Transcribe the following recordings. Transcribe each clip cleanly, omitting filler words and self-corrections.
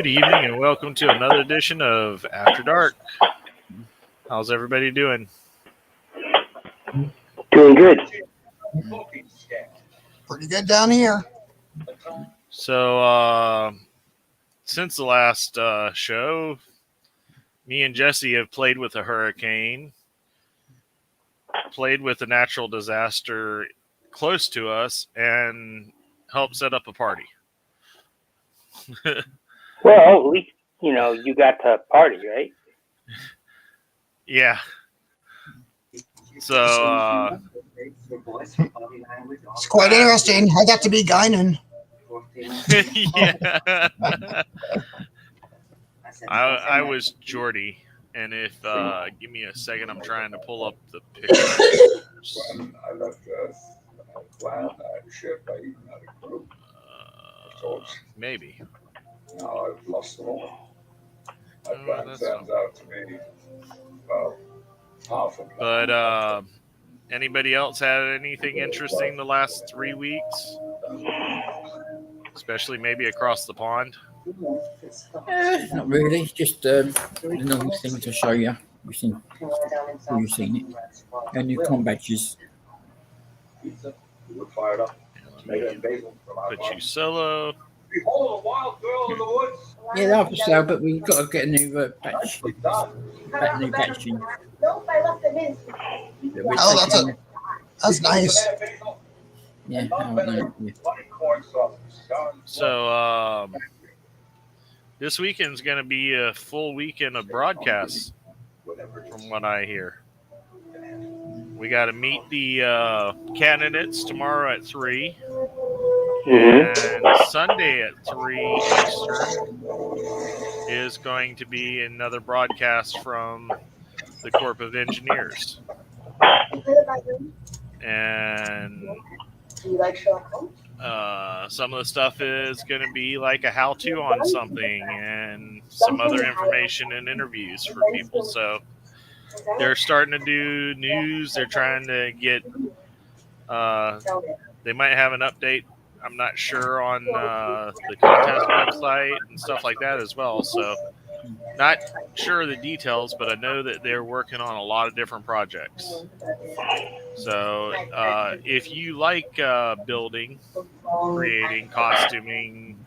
Good evening and welcome to another edition of After Dark. How's everybody doing? Doing good. Pretty good down here. So, since the last show, me and Jesse have played with a hurricane, played with a natural disaster close to us, and helped set up a party. Well, at least, you got to party, right? Yeah. So, It's quite interesting. I got to be Guinan. yeah. I was Jordy, and if give me a second, I'm trying to pull up the pictures. I left I'm glad I shared my evening at a group. Maybe. Now I've lost them all. My Oh, plan that's stands out to me. Well, half of it. But anybody else had anything interesting the last 3 weeks? Especially maybe across the pond? Not really, just the normal thing to show you. You've seen it. And new com badges. Pizza, you look fired up. Tomato and basil from our Put farm. you solo. Behold a wild girl in the woods. Yeah, they're for sale, but we've got to get a new patch. Nicely done. That new packaging. Oh, that's nice. Yeah, yeah. Corn sauce. So this weekend's going to be a full weekend of broadcasts, from what I hear. We got to meet the candidates tomorrow at 3. Mm-hmm. And Sunday at 3 Eastern is going to be another broadcast from the Corps of Engineers. And some of the stuff is going to be like a how-to on something and some other information and interviews for people. So they're starting to do news. They're trying to get they might have an update, I'm not sure, on the contest website and stuff like that as well. So not sure of the details, but I know that they're working on a lot of different projects. So if you like building, creating, costuming,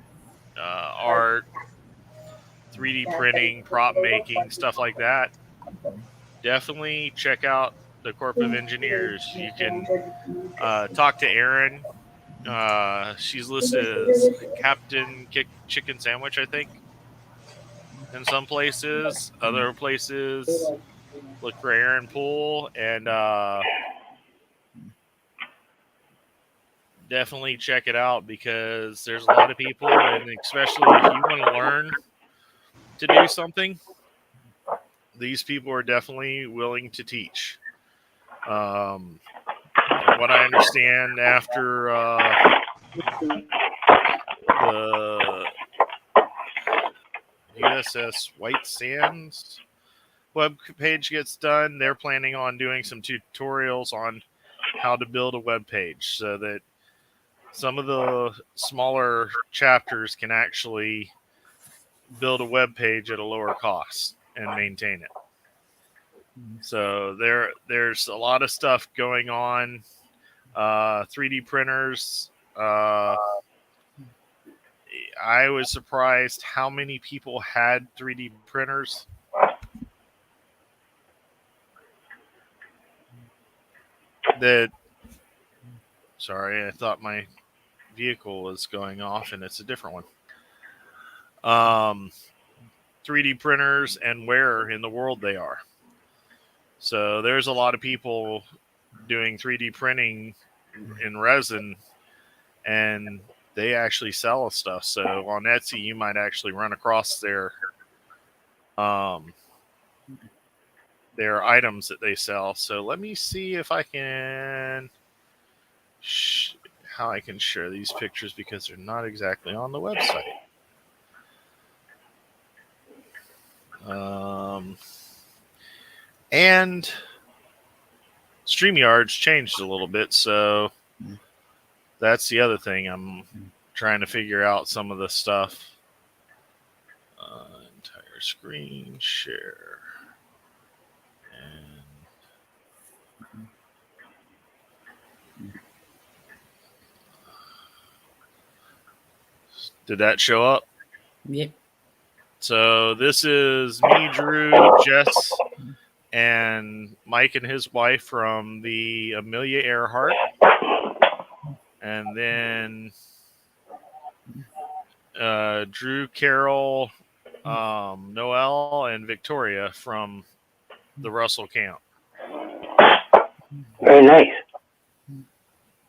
art, 3D printing, prop making, stuff like that, definitely check out the Corps of Engineers. You can talk to Erin. She's listed as Captain Chicken Sandwich, I think, in some places. Other places, look for Erin Poole, and definitely check it out because there's a lot of people, and especially if you want to learn to do something, these people are definitely willing to teach. From what I understand, after the USS White Sands web page gets done, they're planning on doing some tutorials on how to build a web page so that some of the smaller chapters can actually build a web page at a lower cost and maintain it. So there's a lot of stuff going on. 3D printers. I was surprised how many people had 3D printers. Sorry, I thought my vehicle was going off and it's a different one. 3D printers and where in the world they are. So there's a lot of people doing 3D printing in resin, and they actually sell stuff. So on Etsy, you might actually run across their items that they sell. So let me see if I can how I can share these pictures because they're not exactly on the website. And StreamYard's changed a little bit, so that's the other thing. I'm trying to figure out some of the stuff. Entire screen share. And did that show up? Yep. So this is me, Drew, Jess, and Mike and his wife from the Amelia Earhart. And then Drew, Carol, Noel, and Victoria from the Russell camp. Very nice.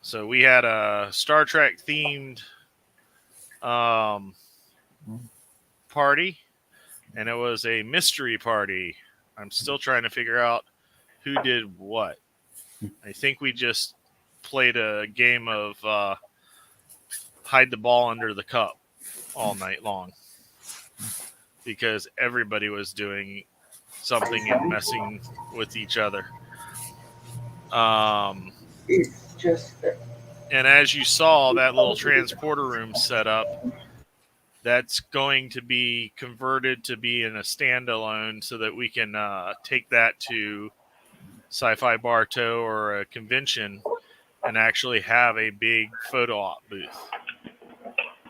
So we had a Star Trek themed party, and it was a mystery party. I'm still trying to figure out who did what. I think we just played a game of hide the ball under the cup all night long because everybody was doing something and messing with each other. It's just that And as you saw, that little transporter room set up, that's going to be converted to be in a standalone so that we can take that to Sci-Fi Bartow or a convention and actually have a big photo op booth.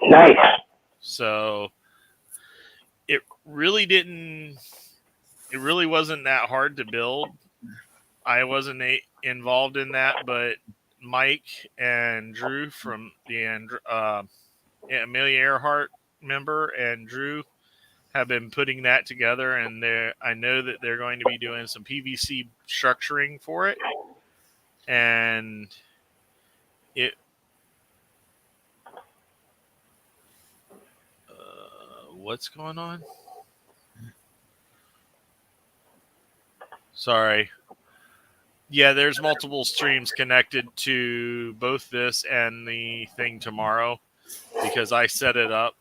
Nice. So it really wasn't that hard to build. I wasn't involved in that, but Mike and Drew from the Amelia Earhart member and Drew have been putting that together, and I know that they're going to be doing some PVC structuring for it, and it what's going on? Sorry. Yeah, there's multiple streams connected to both this and the thing tomorrow because I set it up.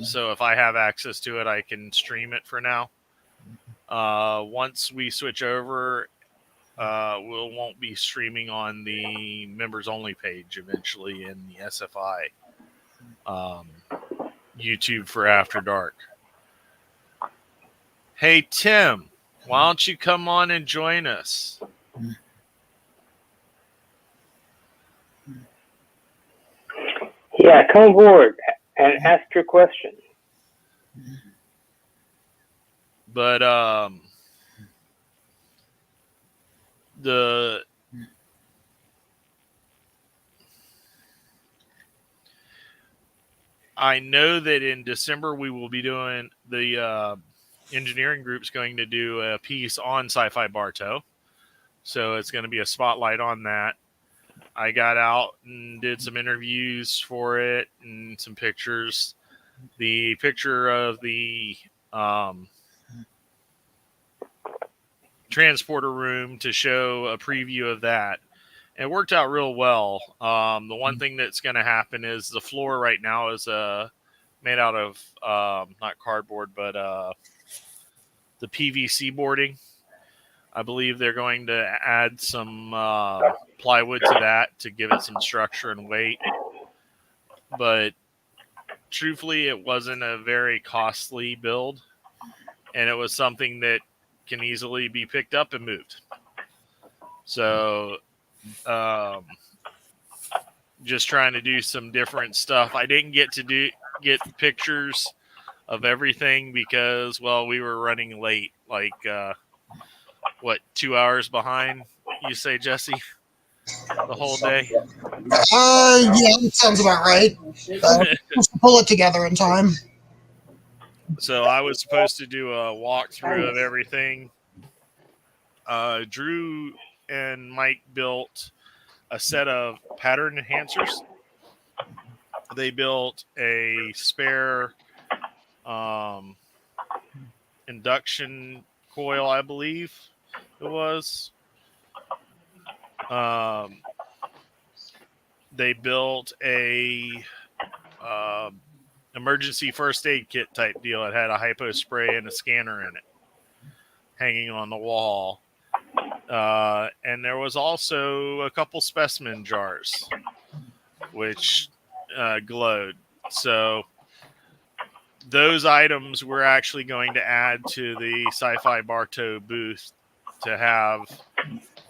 So if I have access to it, I can stream it for now. Once we switch over, we won't be streaming on the members only page eventually in the SFI YouTube for After Dark. Hey, Tim, why don't you come on and join us? Yeah, come aboard and ask your question. But I know that in December we will be doing the engineering group's going to do a piece on Sci-Fi Bartow. So it's going to be a spotlight on that. I got out and did some interviews for it and some pictures. The picture of the transporter room to show a preview of that. It worked out real well. The one thing that's going to happen is the floor right now is made out of not cardboard, but the PVC boarding. I believe they're going to add some plywood to that to give it some structure and weight. But truthfully, it wasn't a very costly build, and it was something that can easily be picked up and moved. So just trying to do some different stuff. I didn't get to get pictures of everything because, well, we were running late, like 2 hours behind, you say, Jesse, the whole day? Yeah, that sounds about right. Just to pull it together in time. So I was supposed to do a walkthrough of everything. Drew and Mike built a set of pattern enhancers. They built a spare induction coil, I believe it was. They built a emergency first aid kit type deal. It had a hypo spray and a scanner in it hanging on the wall. And there was also a couple specimen jars which glowed. So those items we're actually going to add to the Sci-Fi Bartow booth to have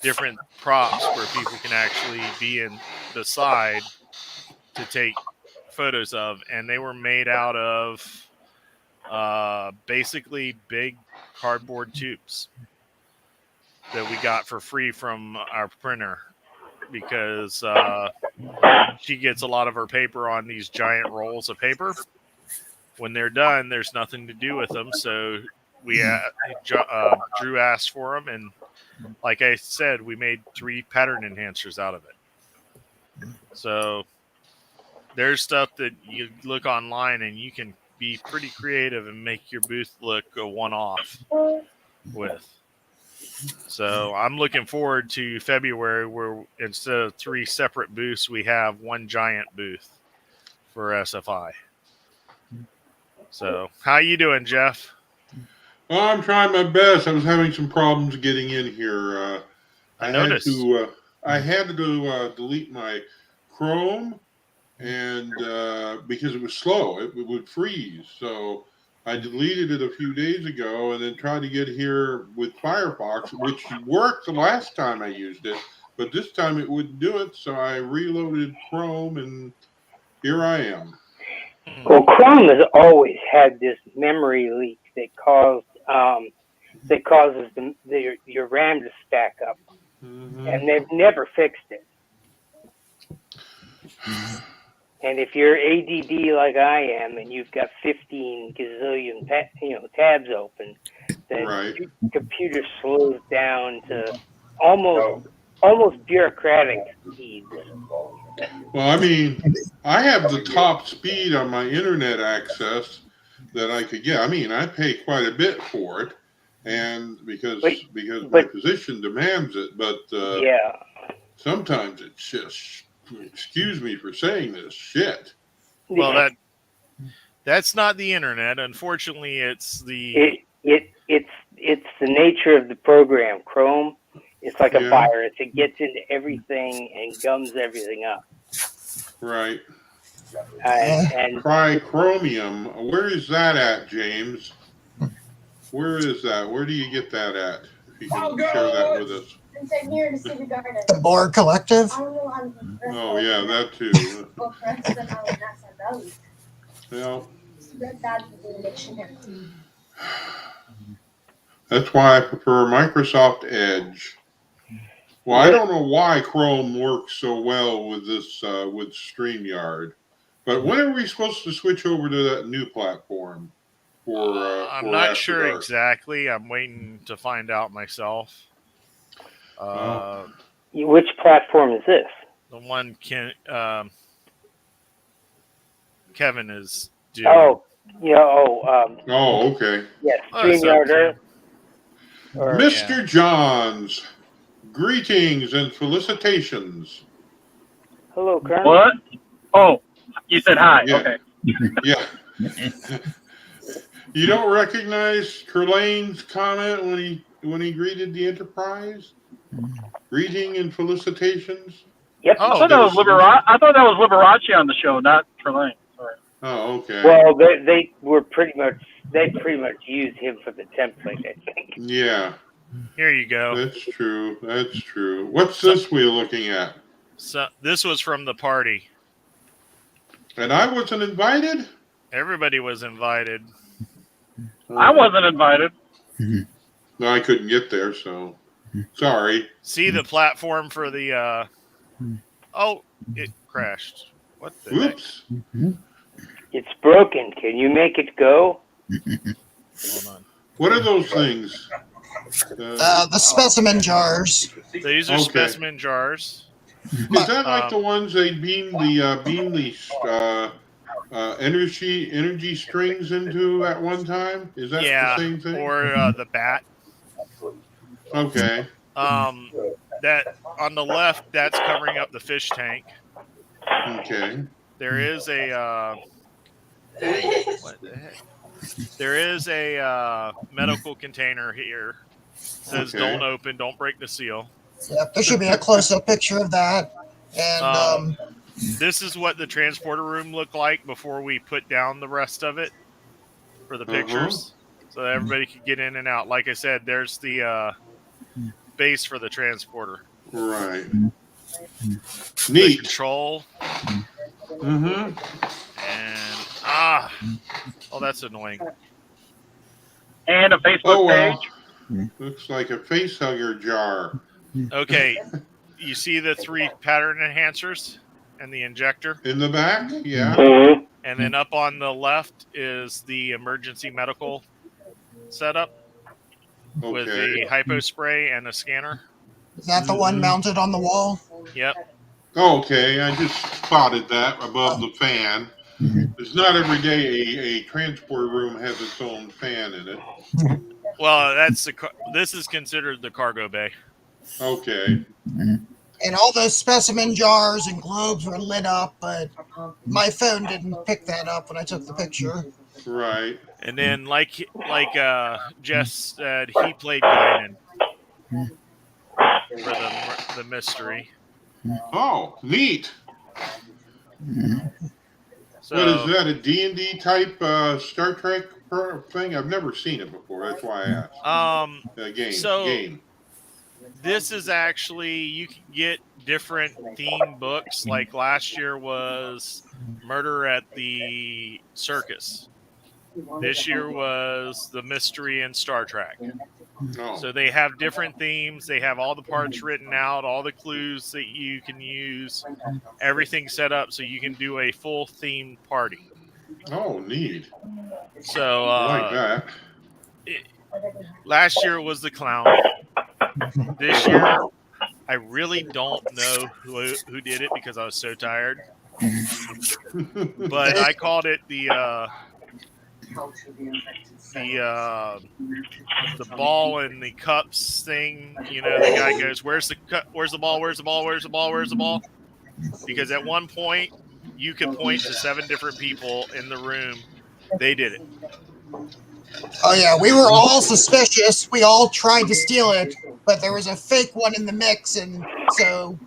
different props where people can actually be in the side to take photos of, and they were made out of basically big cardboard tubes that we got for free from our printer because she gets a lot of her paper on these giant rolls of paper. When they're done, there's nothing to do with them, so we Drew asked for them, and like I said, we made 3 pattern enhancers out of it. So there's stuff that you look online and you can be pretty creative and make your booth look a one-off with. So I'm looking forward to February where instead of 3 separate booths, we have one giant booth for SFI. So how you doing, Jeff? Well, I'm trying my best. I was having some problems getting in here. I noticed. I had to delete my Chrome, and because it was slow, it would freeze. So I deleted it a few days ago, and then tried to get here with Firefox, which worked the last time I used it, but this time it wouldn't do it. So I reloaded Chrome, and here I am. Well, Chrome has always had this memory leak that causes your RAM to stack up, and they've never fixed it. And if you're ADD like I am, and you've got 15 gazillion tabs open, then your computer slows down to almost bureaucratic speeds. Well, I mean, I have the top speed on my internet access that I could get. I mean, I pay quite a bit for it, and because my position demands it. But sometimes it's just, excuse me for saying this, shit. Well, that's not the internet. Unfortunately, it's the it's the nature of the program. Chrome. It's like a virus. It gets into everything and gums everything up. Right. And try Chromium. Where is that at, James? Where is that? Where do you get that at? If you can share that with us. The Borg Collective? Oh, yeah, that too. Well, that's why I prefer Microsoft Edge. Well, I don't know why Chrome works so well with this with StreamYard, but when are we supposed to switch over to that new platform? I'm not sure exactly. I'm waiting to find out myself. Which platform is this? The one Kevin is doing. Okay. Yes, StreamYard. Mr. Johns, greetings and felicitations. Hello, Colonel. What? Oh, you said hi. Yeah. Okay. Yeah. You don't recognize Curlane's comment when he greeted the Enterprise? Greeting and felicitations. Yep. I thought that was Liberace on the show, not Trelane. Sorry. Oh, okay. Well, they pretty much used him for the template, I think. Yeah. Here you go. That's true. What's this we're looking at? So this was from the party. And I wasn't invited? Everybody was invited. I wasn't invited. No, I couldn't get there, so sorry. See the platform for the it crashed. What the Oops. heck? It's broken. Can you make it go? Hold on. What are those things? The specimen jars. These are specimen jars. Is that like the ones they beam the energy strings into at one time? Is that the same thing? Or the bat. Okay. That on the left, that's covering up the fish tank. Okay. There is a what the heck? There is a medical container here. It says don't open, don't break the seal. Yep, there should be a close-up picture of that. And this is what the transporter room looked like before we put down the rest of it. for the pictures, so that everybody could get in and out. Like I said, there's the base for the transporter. Right. The Neat. control. Mm-hmm. And oh, that's annoying. And a Facebook page. Looks like a face hugger jar. Okay, you see the 3 pattern enhancers and the injector In the back? Yeah. Mm-hmm. and then up on the left is the emergency medical setup with the hypo spray and a scanner. Is that the one mounted on the wall? Yep. Okay, I just spotted that above the fan. It's not every day a transport room has its own fan in it. Well, this is considered the cargo bay. Okay. And all those specimen jars and globes were lit up, but my phone didn't pick that up when I took the picture. Right. And then, like Jess said, he played Guinan for the mystery. Oh, neat. So, What is that? A D&D type Star Trek thing? I've never seen it before. That's why I asked. Game. This is actually, you can get different theme books. Like last year was Murder at the Circus. This year was the mystery in Star Trek. Oh. So they have different themes. They have all the parts written out, all the clues that you can use, everything set up so you can do a full themed party. Oh, neat. So I like that. Last year was the clown. This year, I really don't know who did it because I was so tired. But I called it the ball and the cups thing. You know, the guy goes, "Where's the Where's the ball? Where's the ball? Where's the ball? Where's the ball?" Because at one point, you could point to 7 different people in the room. They did it. Oh yeah, we were all suspicious. We all tried to steal it, but there was a fake one in the mix, and so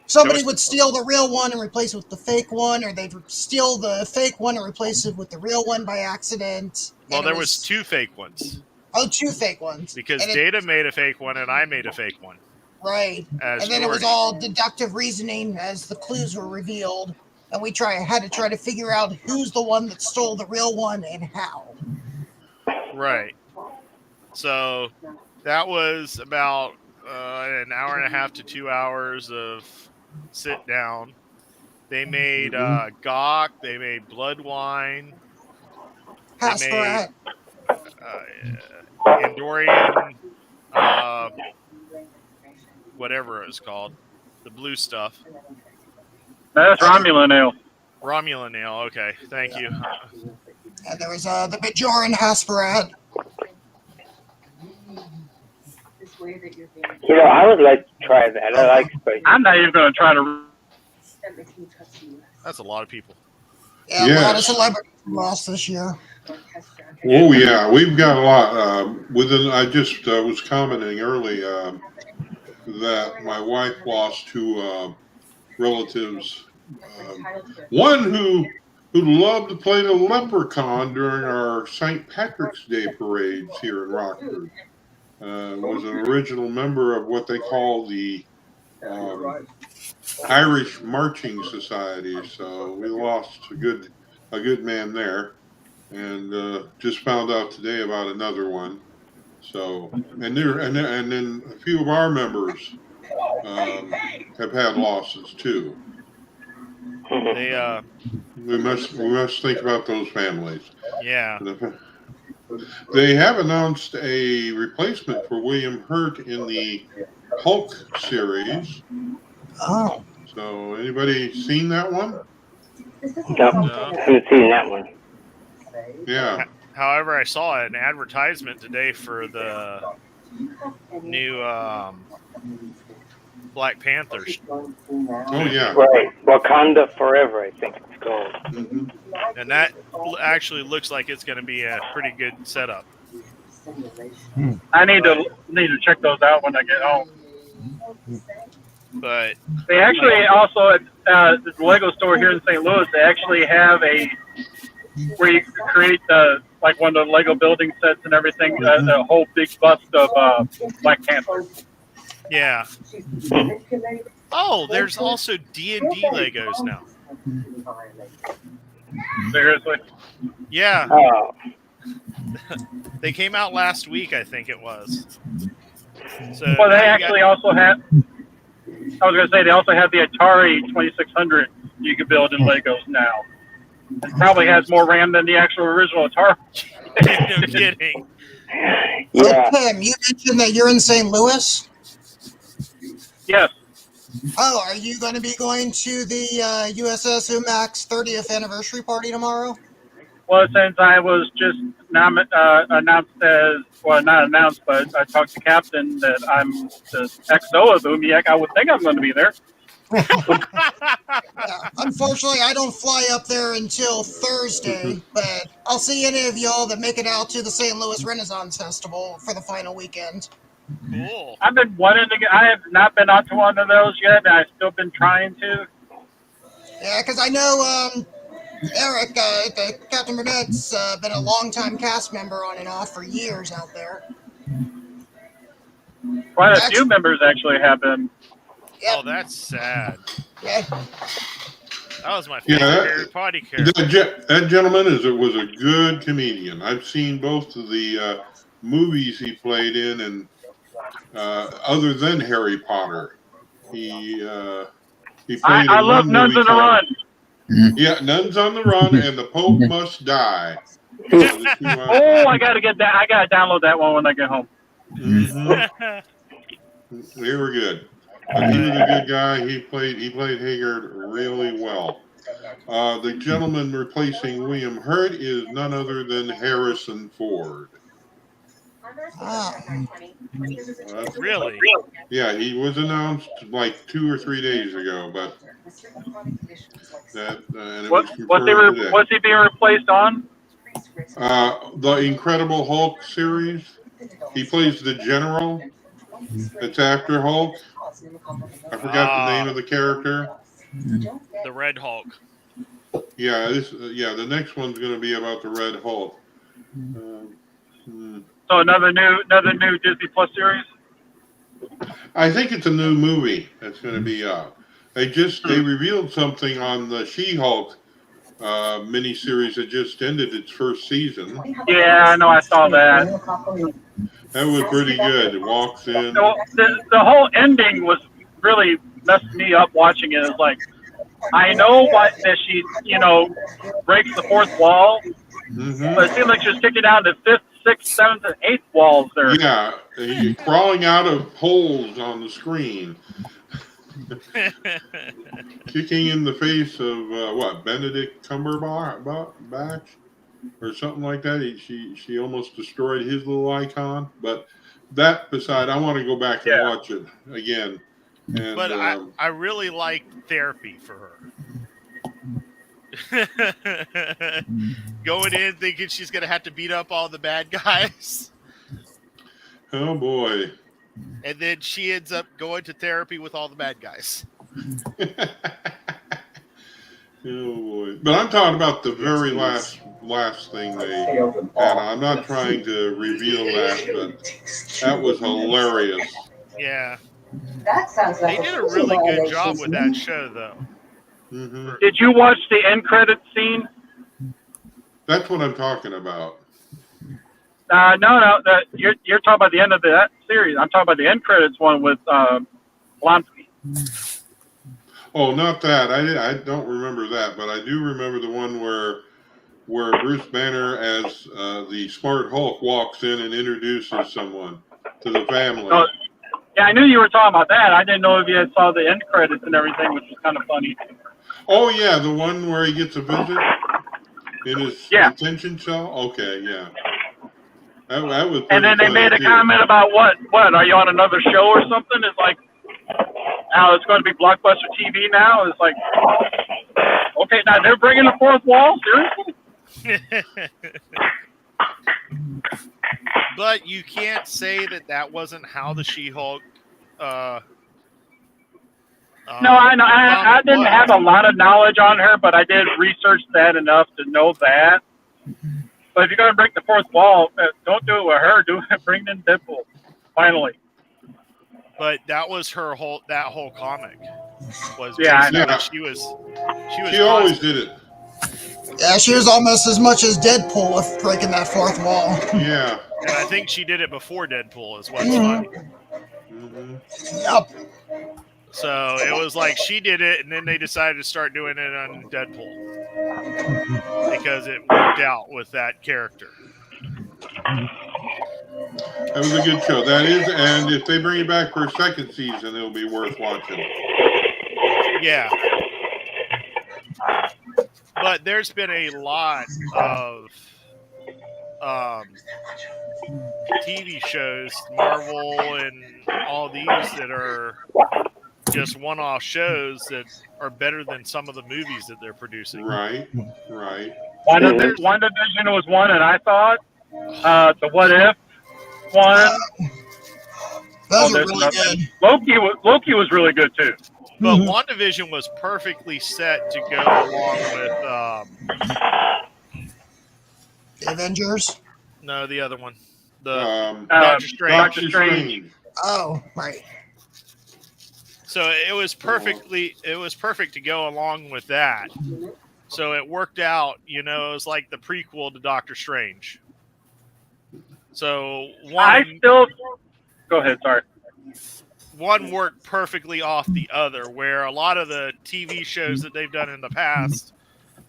somebody would steal the real one and replace it with the fake one, or they'd steal the fake one and replace it with the real one by accident. Well, there was 2 fake ones. Oh, 2 fake ones. Because Data made a fake one and I made a fake one. Right. And then it was all deductive reasoning as the clues were revealed, and we had to try to figure out who's the one that stole the real one and how. Right. So that was about an hour and a half to 2 hours of sit down. They made Gawk. They made Blood Wine. They made Andorian, whatever it was called, the blue stuff. That's Romulan ale. Romulan ale. Okay, thank you. And there was the Bajoran Hasperat. You know, I would like to try that. I like spicy. I'm not even going to try to. That's a lot of people. Yeah, a lot of celebrities lost this year. Oh yeah, we've got a lot. I just was commenting early that my wife lost 2 relatives. One who loved to play the leprechaun during our St. Patrick's Day parades here in Rockford. Was an original member of what they call the Irish Marching Society. So we lost a good man there, and just found out today about another one. So and then a few of our members have had losses too. We must think about those families. Yeah. They have announced a replacement for William Hurt in the Hulk series. Oh. So, anybody seen that one? No, I haven't seen that one. Yeah. However, I saw an advertisement today for the new Black Panthers. Oh, yeah. Right. Wakanda Forever, I think it's called. Mm-hmm. And that actually looks like it's going to be a pretty good setup. I need to check those out when I get home. But they actually also at the Lego store here in St. Louis, they actually have a where you create like one of the Lego building sets and everything, the whole big bust of Black Panther. Yeah. Oh, there's also D&D Legos now. Seriously. Yeah. Oh, They came out last week, I think it was. So Well, they now you actually got, also have. I was going to say they also have the Atari 2600 you can build in Legos now. It probably has more RAM than the actual original Atari. no kidding. yeah. Tim, you mentioned that you're in St. Louis. Yes. Oh, are you going to be going to the USS Umax 30th anniversary party tomorrow? Well, since I was just announced as, well, not announced, but I talked to Captain that I'm the XO of Umiak, I would think I'm going to be there. Yeah, unfortunately, I don't fly up there until Thursday, but I'll see any of y'all that make it out to the St. Louis Renaissance Festival for the final weekend. Cool. I've been wanting to get, I have not been out to one of those yet, and I've still been trying to. Yeah, because I know Eric, Captain Burnett's been a longtime cast member on and off for years out there. Quite a few members actually have been. Yep. Oh, that's sad. Yeah. That was my favorite Harry Potter character. That gentleman was a good comedian. I've seen both of the movies he played in, and other than Harry Potter, he played. I love Nuns on the Run. Yeah, Nuns on the Run and The Pope Must Die. Oh, I gotta get that. I gotta download that one when I get home. Mm-hmm. They were good. But he was a good guy. He played Haggard really well. The gentleman replacing William Hurt is none other than Harrison Ford. Really? Yeah, he was announced like 2 or 3 days ago, but that and it was confirmed today. What's he being replaced on? The Incredible Hulk series. He plays the General. It's after Hulk. I forgot the name of the character. The Red Hulk. Yeah, the next one's going to be about the Red Hulk. So another new Disney Plus series. I think it's a new movie that's going to be out. They revealed something on the She-Hulk miniseries that just ended its first season. Yeah, I know. I saw that. That was pretty good. It walks in. The whole ending was really messed me up watching it. It's like, I know that she, breaks the fourth wall, but it seemed like she was kicking down the fifth, sixth, seventh, and eighth walls there. Yeah, crawling out of holes on the screen. Kicking in the face of Benedict Cumberbatch or something like that. She almost destroyed his little icon. But that beside, I want to go back and watch it again. And, but I really like Therapy for her. Going in thinking she's going to have to beat up all the bad guys. Oh boy. And then she ends up going to therapy with all the bad guys. Oh boy. But I'm talking about the very last thing they had. I'm not trying to reveal that, but that was hilarious. Yeah. That sounds like they did a really good job with that show, though. Mm-hmm. Did you watch the end credit scene? That's what I'm talking about. No. You're talking about the end of that series. I'm talking about the end credits one with Blonsky. Oh, not that. I don't remember that, but I do remember the one where Bruce Banner as the Smart Hulk walks in and introduces someone to the family. Oh, yeah, I knew you were talking about that. I didn't know if you had saw the end credits and everything, which was kind of funny. Oh yeah, the one where he gets a visit in his detention cell. Okay, yeah. That was. And then they made a comment about what? Are you on another show or something? It's like, now it's going to be Blockbuster TV now. It's like, okay, now they're bringing the fourth wall? Seriously? But you can't say that wasn't how the She-Hulk. No, I know. I didn't have a lot of knowledge on her, but I did research that enough to know that. But if you're gonna break the fourth wall, don't do it with her. Bring in Deadpool. Finally. But that was her whole comic was Yeah, basically Yeah. she always did it. Yeah, she was almost as much as Deadpool with breaking that fourth wall. Yeah. and I think she did it before Deadpool is what's funny. Mm-hmm. Yep. So it was like she did it, and then they decided to start doing it on Deadpool because it worked out with that character. That was a good show. That is, and if they bring it back for a second season, it'll be worth watching. Yeah. But there's been a lot of TV shows, Marvel and all these that are just one-off shows that are better than some of the movies that they're producing. Right. WandaVision was one, and I thought the What If one. Those are really good. Loki was really good too. But WandaVision was perfectly set to go along with The Avengers. no, the other one. The Doctor Strange. Strange. Oh, right. So it was perfect to go along with that. So it worked out, it was like the prequel to Doctor Strange. So go ahead, sorry. One worked perfectly off the other, where a lot of the TV shows that they've done in the past,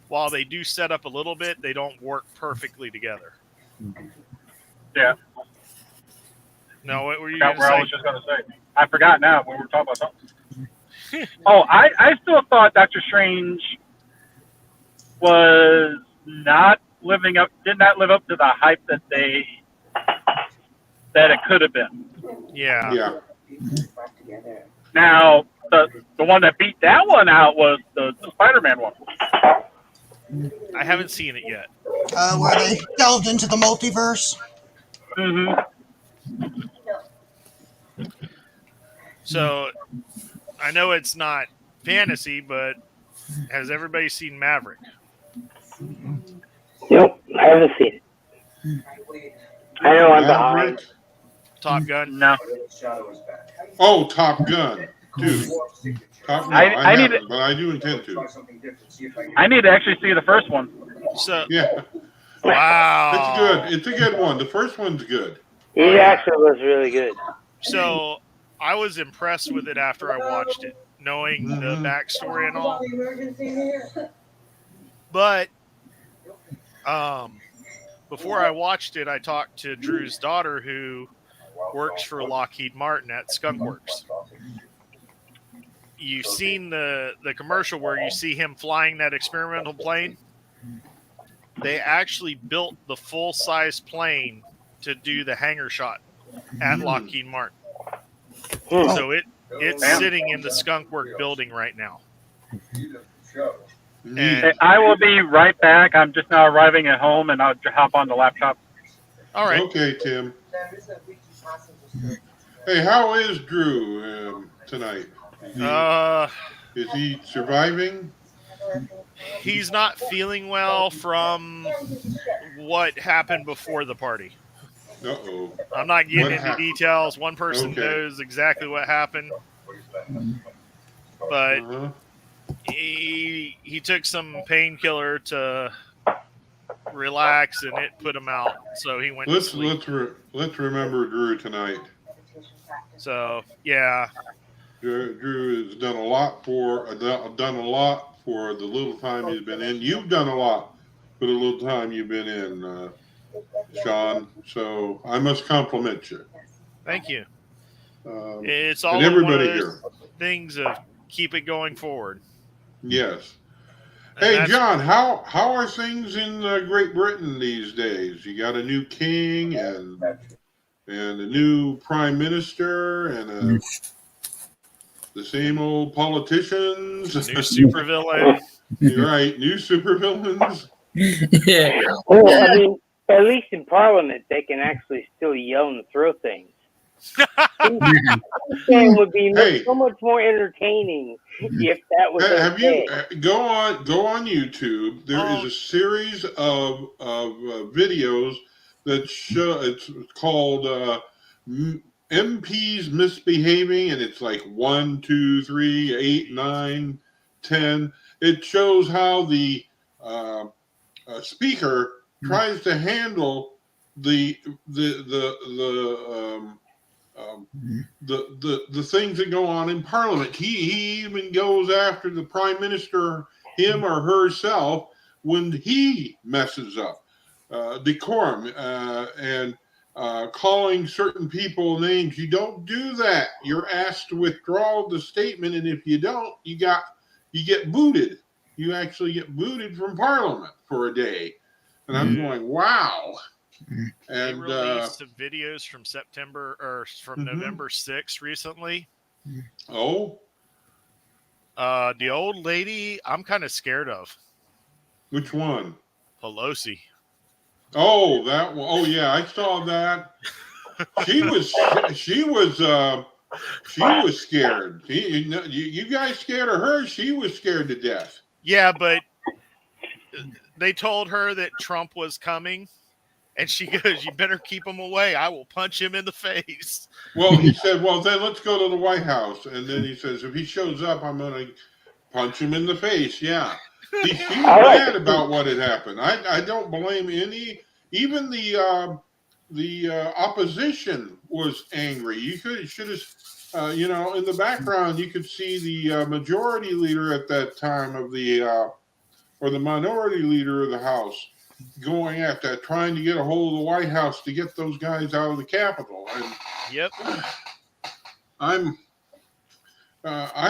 while they do set up a little bit, they don't work perfectly together. Yeah. No, what were you That's going what I to was say? just going to say. I forgot now. We were talking about something. I still thought Doctor Strange was did not live up to the hype that it could have been. Yeah. Yeah. Now, the one that beat that one out was the Spider-Man one. I haven't seen it yet. Where they delved into the multiverse. Mm-hmm. So, I know it's not fantasy, but has everybody seen Maverick? Nope, I haven't seen it. I know I'm behind. Top Gun? No. Oh, Top Gun. Dude. Top Gun. I haven't, but I do intend to. I need to actually see the first one. So, Yeah. wow. It's a good one. The first one's good. It actually was really good. So, I was impressed with it after I watched it, knowing the backstory and all. But before I watched it, I talked to Drew's daughter, who works for Lockheed Martin at Skunk Works. You've seen the commercial where you see him flying that experimental plane. They actually built the full-size plane to do the hangar shot at Lockheed Martin. So it's sitting in the Skunk Work building right now. And I will be right back. I'm just now arriving at home, and I'll hop on the laptop. all right. Okay, Tim. Hey, how is Drew tonight? Is he surviving? He's not feeling well from what happened before the party. Uh-oh. I'm not getting into details. One person Okay. knows exactly what happened. But he took some painkiller to relax, and it put him out. So he went to sleep. Let's remember Drew tonight. So, yeah. Drew has done a lot for the little time he's been in. You've done a lot for the little time you've been in, Sean. So I must compliment you. Thank you. It's all and everybody one of those here. things of keep it going forward. Yes. And Hey, John, how are things in Great Britain these days? You got a new king and a new prime minister and the same old politicians. New supervillain. You're right, new supervillains. Well, I mean, at least in Parliament, they can actually still yell and throw things. It would be Hey. so much more entertaining if that was Have you okay. go on YouTube? There is a series of videos that show. It's called MPs misbehaving, and it's like 1, 2, 3, 8, 9, 10. It shows how the speaker tries to handle the the the the the things that go on in Parliament. He even goes after the Prime Minister, him or herself, when he messes up decorum and calling certain people names. You don't do that. You're asked to withdraw the statement, and if you don't, you get booted. You actually get booted from Parliament for a day. And I'm going, wow. They And released some videos from September or from November 6th recently. Oh, the old lady I'm kind of scared of. Which one? Pelosi. Oh, that one. Oh, yeah, I saw that. She was scared. You guys scared of her. She was scared to death. Yeah, but they told her that Trump was coming. And she goes, "You better keep him away. I will punch him in the face." Well, he said, well, then let's go to the White House. And then he says, if he shows up, I'm going to punch him in the face. Yeah. She was mad about what had happened. I don't blame any, even the opposition was angry. You should have, in the background, you could see the majority leader at that time of or the minority leader of the House going at that, trying to get a hold of the White House to get those guys out of the Capitol. And yep, I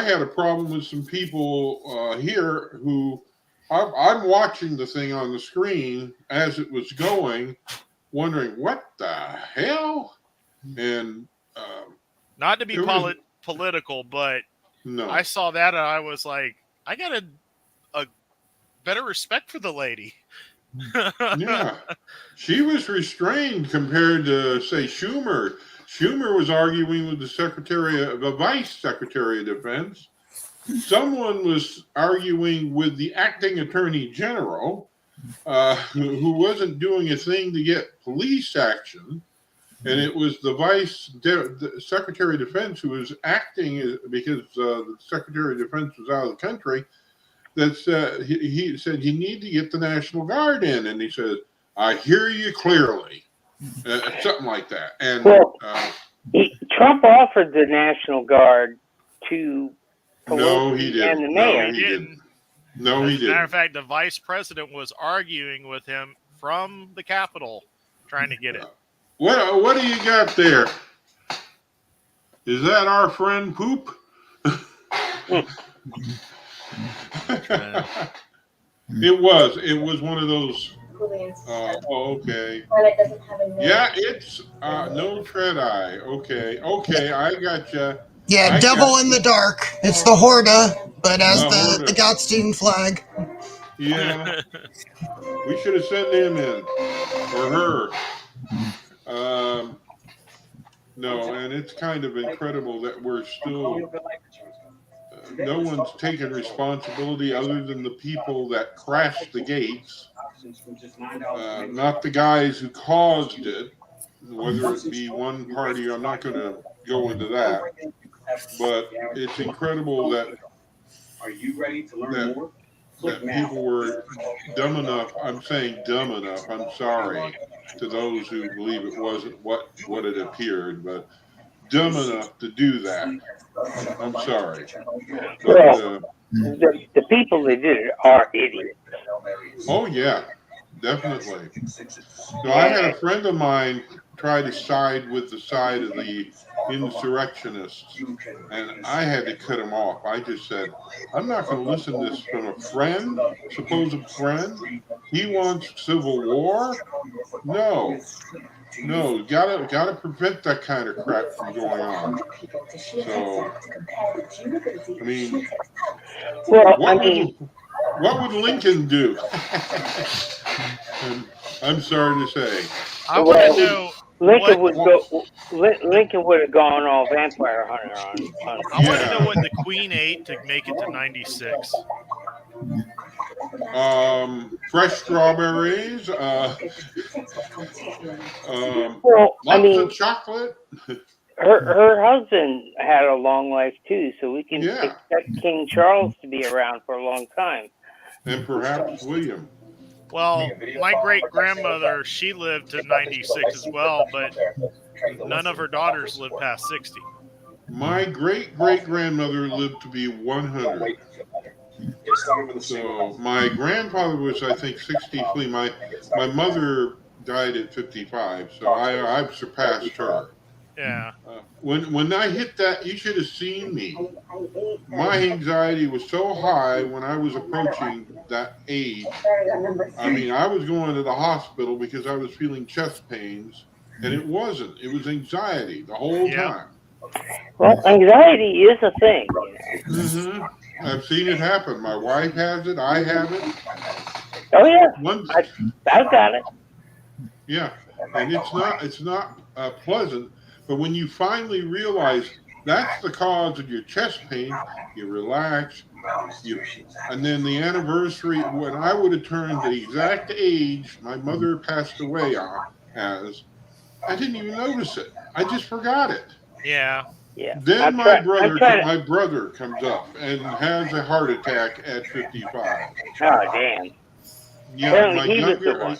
had a problem with some people here who I'm watching the thing on the screen as it was going, wondering what the hell. And not to be political, but no, I saw that and I was like, I got a better respect for the lady. Yeah, she was restrained compared to, say, Schumer. Schumer was arguing with the Vice Secretary of Defense. Someone was arguing with the acting Attorney General, who wasn't doing a thing to get police action. And it was the Secretary of Defense who was acting because the Secretary of Defense was out of the country. He said, you need to get the National Guard in. And he says, I hear you clearly. Something like that. And Trump offered the National Guard to Pelosi no, he didn't. and the mayor. No, he didn't. No, he didn't. As a matter of fact, the vice president was arguing with him from the Capitol, trying to get it. What do you got there? Is that our friend Poop? It was one of those. Okay. Yeah, it's no tread eye. Okay, I gotcha. Yeah, Devil in the Dark. It's the Horda, but as the Gotstein flag. Yeah, we should have sent him in or her. No, and it's kind of incredible that we're still. No one's taken responsibility other than the people that crashed the gates, not the guys who caused it, whether it be one party. I'm not going to go into that, but it's incredible that people were dumb enough. I'm saying dumb enough. I'm sorry to those who believe it wasn't what it appeared, but dumb enough to do that. I'm sorry. But, the people that did it are idiots. Oh, yeah, definitely. So I had a friend of mine try to side with the side of the insurrectionists, and I had to cut him off. I just said, I'm not going to listen to this from a friend, supposed friend. He wants civil war? No, gotta prevent that kind of crap from going on. So, I mean, what would Lincoln do? I'm sorry to say. I want to know Lincoln would go. Lincoln would have gone all vampire hunter on. I want to know what the queen ate to make it to 96. Fresh strawberries. Well, I Lots mean, of chocolate. her husband had a long life too, so we can Yeah. expect King Charles to be around for a long time. And perhaps William. Well, my great grandmother, she lived to 96 as well, but none of her daughters lived past 60. My great great grandmother lived to be 100. So my grandfather was, I think, 63. My mother died at 55, so I've surpassed her. Yeah. When I hit that, you should have seen me. My anxiety was so high when I was approaching that age. I mean, I was going to the hospital because I was feeling chest pains, and it wasn't. It was anxiety the whole time. Well, anxiety is a thing. Mm-hmm. I've seen it happen. My wife has it. I have it. Oh yeah, I've got it. Yeah, and it's not pleasant. But when you finally realize that's the cause of your chest pain, you relax. And then the anniversary, when I would have turned the exact age my mother passed away as, I didn't even notice it. I just forgot it. Yeah. Yeah. Then my brother comes up and has a heart attack at 55. Oh damn. Yeah, my younger.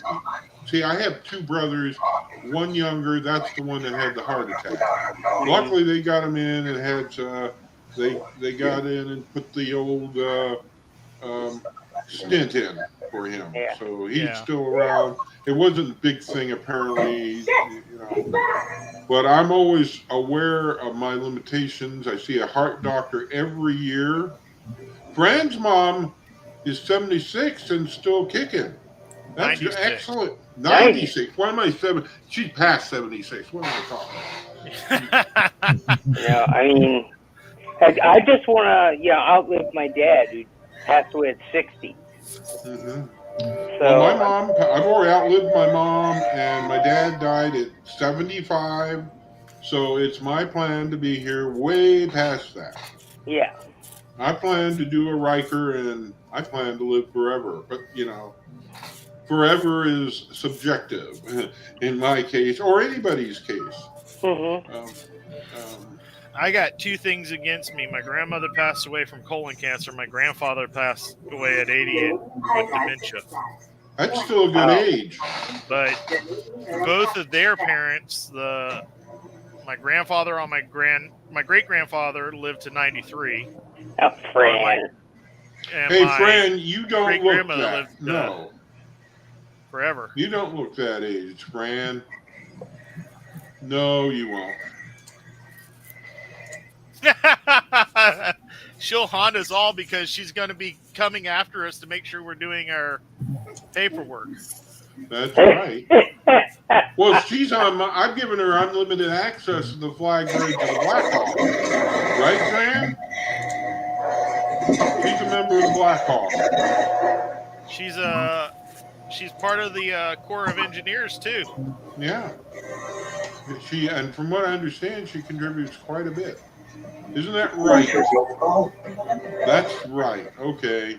See, I have two brothers. One younger. That's the one that had the heart attack. Luckily, they got him in and had. They got in and put the old stint in for him. Yeah. So he's still around. It wasn't a big thing apparently, But I'm always aware of my limitations. I see a heart doctor every year. Fran's mom is 76 and still kicking. That's 96. Excellent. 96. Why am I 7? She's past 76. What am I talking? I mean, I just want to, outlive my dad who passed away at 60. Mm-hmm. So, well, my mom, I've already outlived my mom, and my dad died at 75. So it's my plan to be here way past that. Yeah. I plan to do a Riker, and I plan to live forever. But, forever is subjective in my case, or anybody's case. Mm-hmm. I got two things against me. My grandmother passed away from colon cancer. My grandfather passed away at 88 with dementia. That's still a good age. But both of their parents, my grandfather on my great grandfather lived to 93. Oh, Fran. Hey, Fran, you don't look that. Lived, no. Forever. You don't look that age, Fran. No, you won't. She'll haunt us all because she's going to be coming after us to make sure we're doing our paperwork. That's right. Well, she's on. I've given her unlimited access to the flag bridge of the Blackhawk. Right, Fran? She's a member of the Blackhawk. She's part of the Corps of Engineers too. Yeah. And from what I understand, she contributes quite a bit. Isn't that right? That's right. Okay.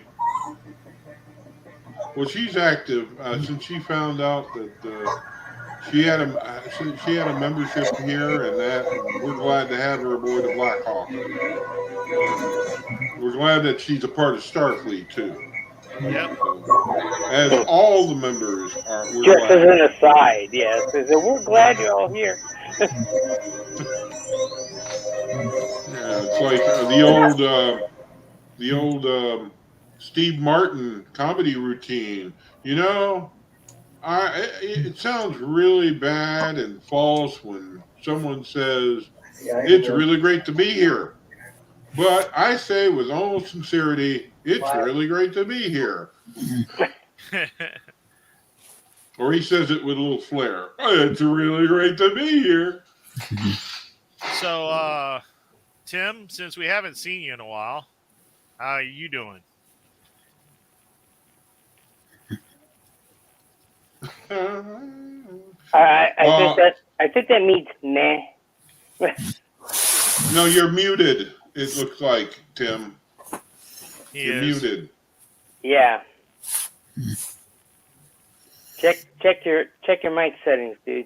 Well, she's active since she found out that she had a membership here, and we're glad to have her aboard the Blackhawk. We're glad that she's a part of Starfleet too. Yep. As all the members are. Just as an aside, yes. We're glad you're all here. Yeah, it's like the old Steve Martin comedy routine. It sounds really bad and false when someone says it's really great to be here. But I say with all sincerity, it's really great to be here. Or he says it with a little flair. It's really great to be here. So, Tim, since we haven't seen you in a while, how are you doing? I I think that means meh. No, you're muted. It looks like, Tim. You're muted. Yeah. Check your mic settings, dude.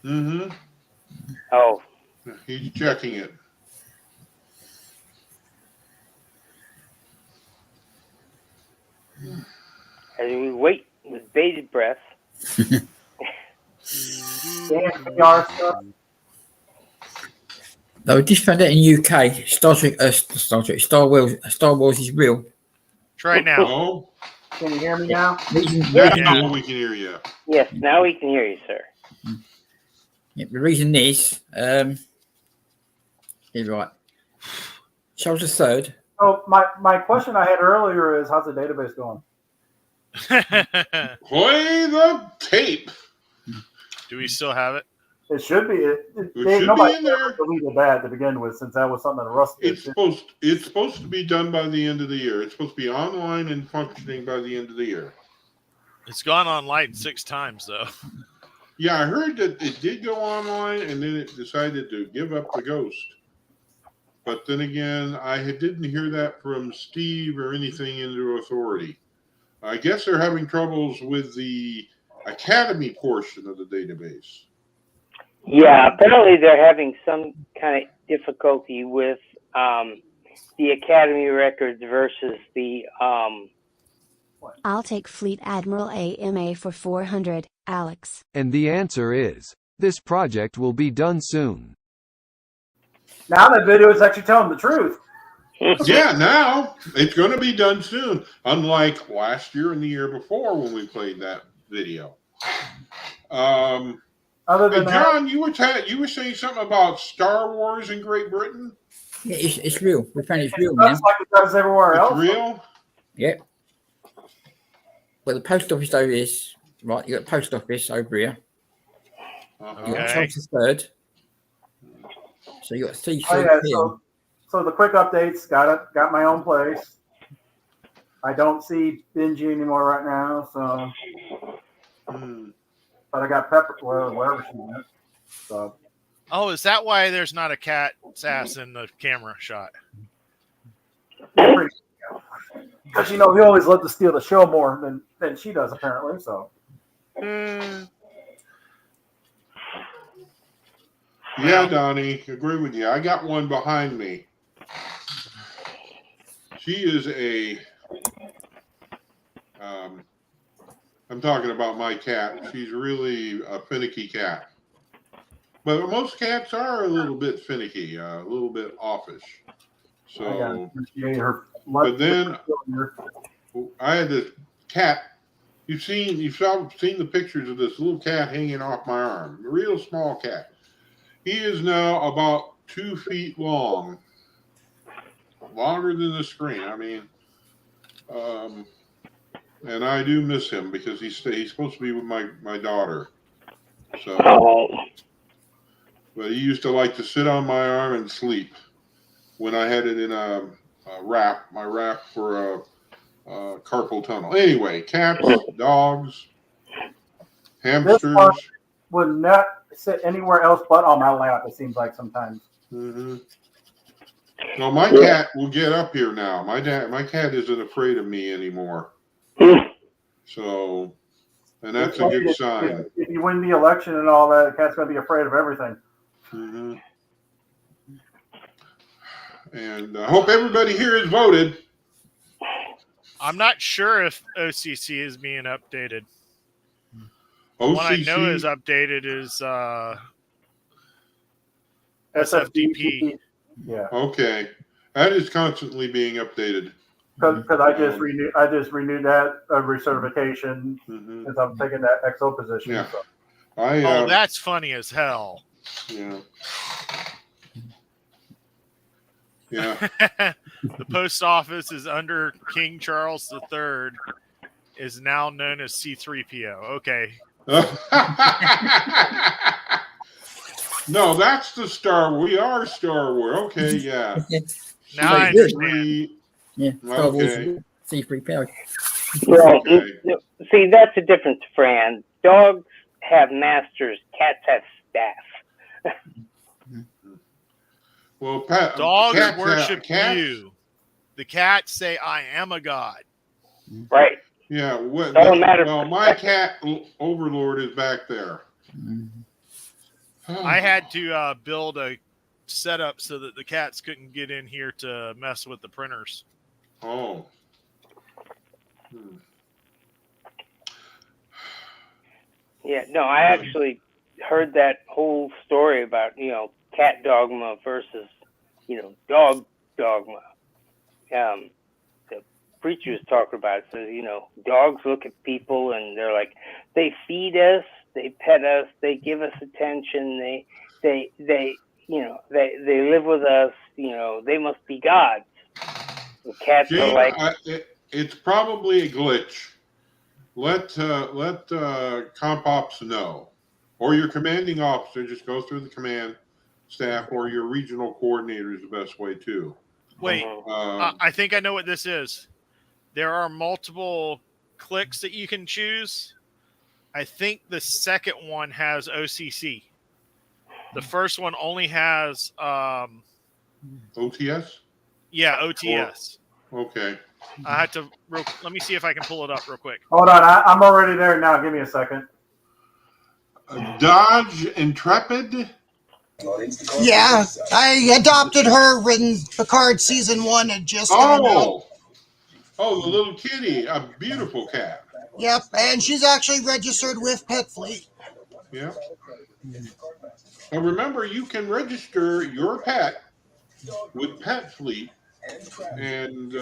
Mm-hmm. Oh. He's checking it. As we wait with bated breath. No, we just found out in UK, Star Wars is real. Try now. Oh, Can you hear me now? now we can hear you. Yes, now we can hear you, sir. Yeah, the reason is, you're right. Charles III. Oh, my question I had earlier is, how's the database going? Play the tape. Do we still have it? It should be. Nobody in there. Deleted that to begin with, since that was something that Russ did. It's supposed to be done by the end of the year. It's supposed to be online and functioning by the end of the year. It's gone online 6 times though. Yeah, I heard that it did go online, and then it decided to give up the ghost. But then again, I didn't hear that from Steve or anything into authority. I guess they're having troubles with the Academy portion of the database. Yeah, apparently they're having some kind of difficulty with the Academy records versus the I'll take Fleet Admiral AMA for 400, Alex. And the answer is, this project will be done soon. Now that video is actually telling the truth. Yeah, now it's going to be done soon. Unlike last year and the year before when we played that video. Other than John, you were saying something about Star Wars in Great Britain. Yeah, it's real. We found it's real now. That's like it does everywhere else. It's real. Yeah. Well, the post office though is right. You got the post office over here. You got Charles III. So you got C. So the quick updates. Got my own place. I don't see Benji anymore right now. So, but I got Pepper. Well, wherever she went. So. Oh, is that why there's not a cat's ass in the camera shot? Because he always loves to steal the show more than she does, apparently. So. Yeah, Donnie, agree with you. I got one behind me. She is I'm talking about my cat. She's really a finicky cat. But most cats are a little bit finicky, a little bit offish. So, but then I had this cat. You've seen the pictures of this little cat hanging off my arm. A real small cat. He is now about 2 feet long, longer than the screen. I mean, and I do miss him because he's supposed to be with my daughter. So, but he used to like to sit on my arm and sleep when I had it in a wrap, my wrap for a carpal tunnel. Anyway, cats, dogs, hamsters. Would not sit anywhere else but on my lap, it seems like sometimes. Mm-hmm. Well, my cat will get up here now. My cat isn't afraid of me anymore. So, and that's a good sign. If you win the election and all that, the cat's going to be afraid of everything. Mm-hmm. And I hope everybody here has voted. I'm not sure if OCC is being updated. OCC? What I know is updated is SFDP. Yeah. Okay, that is constantly being updated. Because I just renewed that recertification since I'm taking that XO position. Yeah. So. That's funny as hell. Yeah. Yeah. The post office is under King Charles III, is now known as C3PO. Okay. No, that's the Star Wars. We are Star Wars. Okay, yeah. Now I understand. Yeah, Star Wars C3PO. Well, see, that's the difference, Fran. Dogs have masters, cats have staff. Well, dogs cats, worship cats? you. The cats say, "I am a god." Right. Yeah. Well, my cat overlord is back there. I had to build a setup so that the cats couldn't get in here to mess with the printers. Oh. Yeah, no, I actually heard that whole story about, cat dogma versus, dog dogma. The preacher was talking about it. Says, dogs look at people and they're like, they feed us, they pet us, they give us attention, they live with us, they must be gods. The cats Gene, are like, it's probably a glitch. Let Compops know, or your commanding officer. Just go through the command staff, or your regional coordinator is the best way too. Wait, I think I know what this is. There are multiple clicks that you can choose. I think the second one has OCC. The first one only has OTS. Yeah, OTS. Okay. I had to. Let me see if I can pull it up real quick. Hold on, I'm already there now. Give me a second. Dodge Intrepid. Yeah, I adopted her in Picard season 1 and just found out. Oh, the little kitty, a beautiful cat. Yep, and she's actually registered with PetFleet. Yep. Now remember, you can register your pet with PetFleet, and